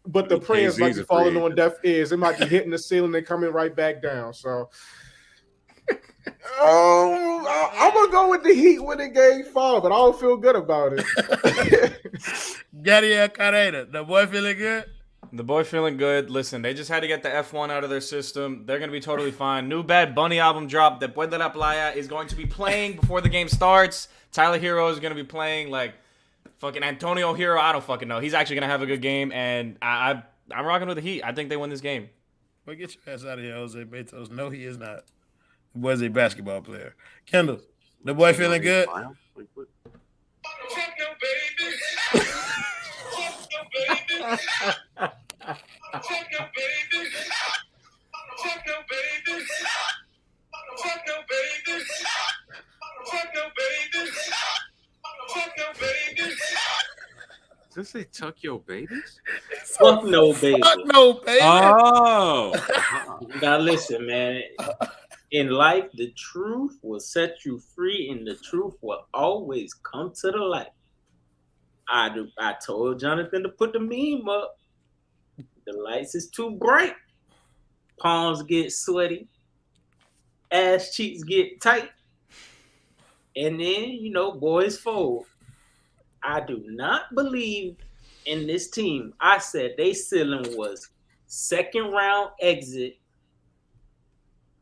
But the prayers might be falling on deaf ears. It might be hitting the ceiling and coming right back down. So I'm gonna go with the Heat winning Game 5, but I don't feel good about it. Gadiel Carrera, the boy feeling good? The boy feeling good. Listen, they just had to get the F1 out of their system. They're going to be totally fine. New Bad Bunny album dropped. Después de la Playa is going to be playing before the game starts. Tyler Hero is going to be playing like fucking Antonio Hero. I don't fucking know. He's actually going to have a good game, and I'm rocking with the Heat. I think they win this game. Well, get your ass out of here, Jose Betos. No, he is not. The boy's a basketball player. Kendall, the boy feeling good? Does it say tuck your babies? Fuck no, baby. Fuck no, baby. Oh. Now listen, man. In life, the truth will set you free, and the truth will always come to the light. I told Jonathan to put the meme up. The lights is too bright. Palms get sweaty. Ass cheeks get tight. And then, boys fold. I do not believe in this team. I said they ceiling was second round exit,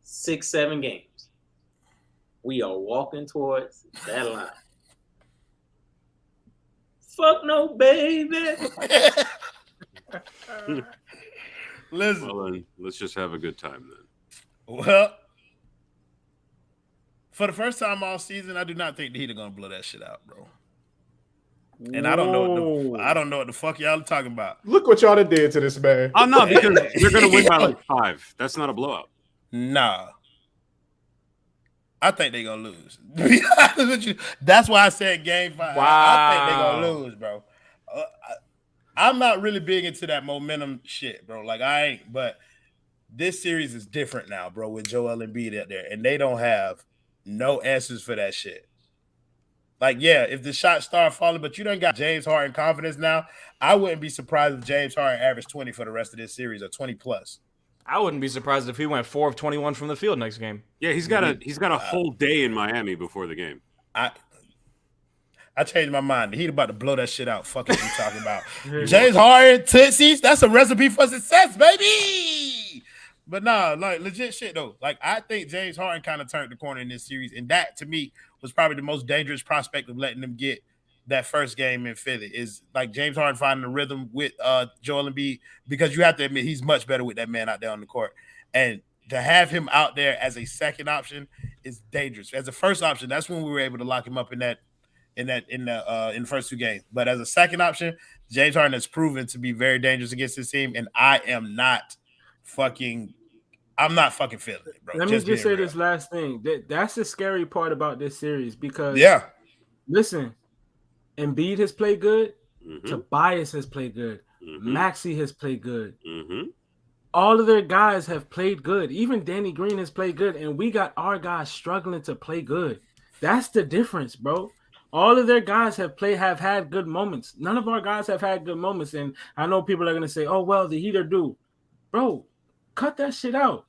6-7 games. We are walking towards that line. Fuck no, baby. Listen. Well, then, let's just have a good time then. Well, for the first time all season, I do not think the Heat are gonna blow that shit out, bro. And I don't know what the fuck y'all are talking about. Look what y'all done did to this man. Oh no, because they're gonna win by like 5. That's not a blowout. Nah. I think they're gonna lose. To be honest with you, that's why I said Game 5. Wow. I think they're gonna lose, bro. I'm not really big into that momentum shit, bro. Like I ain't, but this series is different now, bro, with Joel Embiid out there, and they don't have no answers for that shit. Like, yeah, if the shots start falling, but you don't got James Harden confidence now, I wouldn't be surprised if James Harden averaged 20 for the rest of this series or 20 plus. I wouldn't be surprised if he went 4 of 21 from the field next game. Yeah, he's got a whole day in Miami before the game. I changed my mind. The Heat about to blow that shit out. Fuck what you talking about. James Harden, Tootsies, that's a recipe for success, baby. But nah, like legit shit though. Like I think James Harden kind of turned the corner in this series, and that to me was probably the most dangerous prospect of letting them get that first game in Philly. Is like James Harden finding the rhythm with Joel Embiid, because you have to admit he's much better with that man out there on the court, and to have him out there as a second option is dangerous. As a first option, that's when we were able to lock him up in the first 2 games. But as a second option, James Harden has proven to be very dangerous against this team, and I'm not fucking feeling it, bro. Let me just say this last thing. That's the scary part about this series, because listen, Embiid has played good, Tobias has played good, Maxey has played good. All of their guys have played good. Even Danny Green has played good, and we got our guys struggling to play good. That's the difference, bro. All of their guys have had good moments. None of our guys have had good moments, and I know people are gonna say, "Oh well, the Heat are due." Bro, cut that shit out.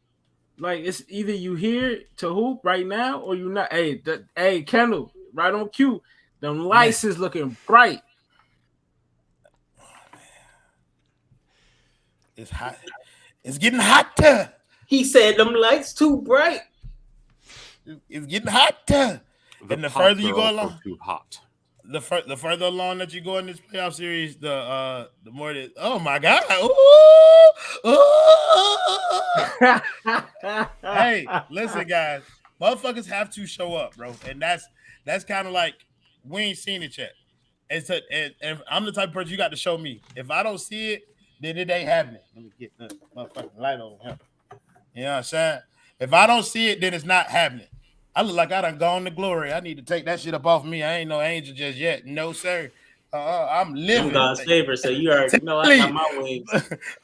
Like, it's either you here to hoop right now or you not. Hey, Kendall, right on cue. Them lights is looking bright. It's hot. It's getting hotter. He said them lights too bright. It's getting hotter. And the further you go along, too hot. the further along that you go in this playoff series, the more that oh my god, hey, listen, guys, motherfuckers have to show up, bro, and that's kind of like we ain't seen it yet. And I'm the type of person you got to show me. If I don't see it, then it ain't happening. Let me get the motherfucking light on him. You know what I'm saying? If I don't see it, then it's not happening. I look like I done gone to glory. I need to take that shit up off me. I ain't no angel just yet. No, sir. I'm living. God's favor, so you already know I got my wings.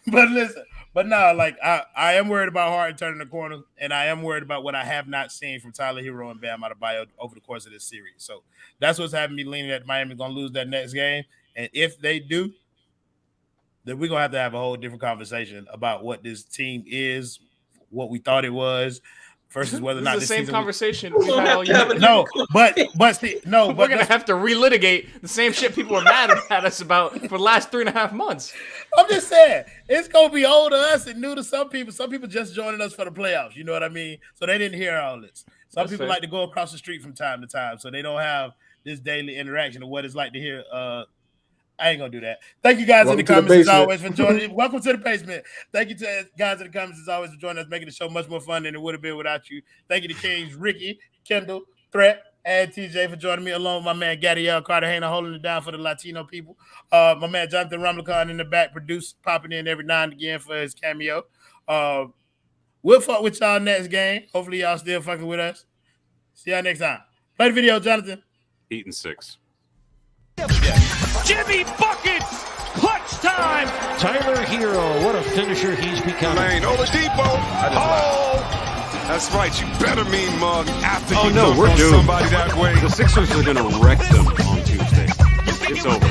But listen, but no, like I am worried about Harden turning the corner, and I am worried about what I have not seen from Tyler Hero and Bam Adebayo over the course of this series. So that's what's having me leaning that Miami's gonna lose that next game. And if they do, then we're gonna have a whole different conversation about what this team is, what we thought it was, versus whether or not this is the same conversation we've had all year. No, but we're gonna have to relitigate the same shit people were mad at us about for the last 3.5 months. I'm just saying it's gonna be old to us and new to some people. Some people just joining us for the playoffs. You know what I mean? So they didn't hear all this. Some That's people fair. like to go across the street from time to time, so they don't have this daily interaction of what it's like to hear. I ain't gonna do that. Thank you guys in the comments as always for joining. Welcome to the basement. Thank you to guys in the comments as always for joining us, making the show much more fun than it would have been without you. Thank you to Kings, Ricky, Kendall, Threat, and TJ for joining me, along with my man Gadiel Cartagena holding it down for the Latino people. My man Jonathan Ramlakan in the back, popping in every now and again for his cameo. We'll fuck with y'all next game. Hopefully y'all still fucking with us. See y'all next time. Play the video, Jonathan. Heat and 6. Jimmy buckets, clutch time. Tyler Hero, what a finisher he's becoming. Lane, Oladipo. Oh, that's right. You better mean mug after you dunk we're on doomed. somebody that way. The Sixers are going to wreck them on Tuesday. It's over.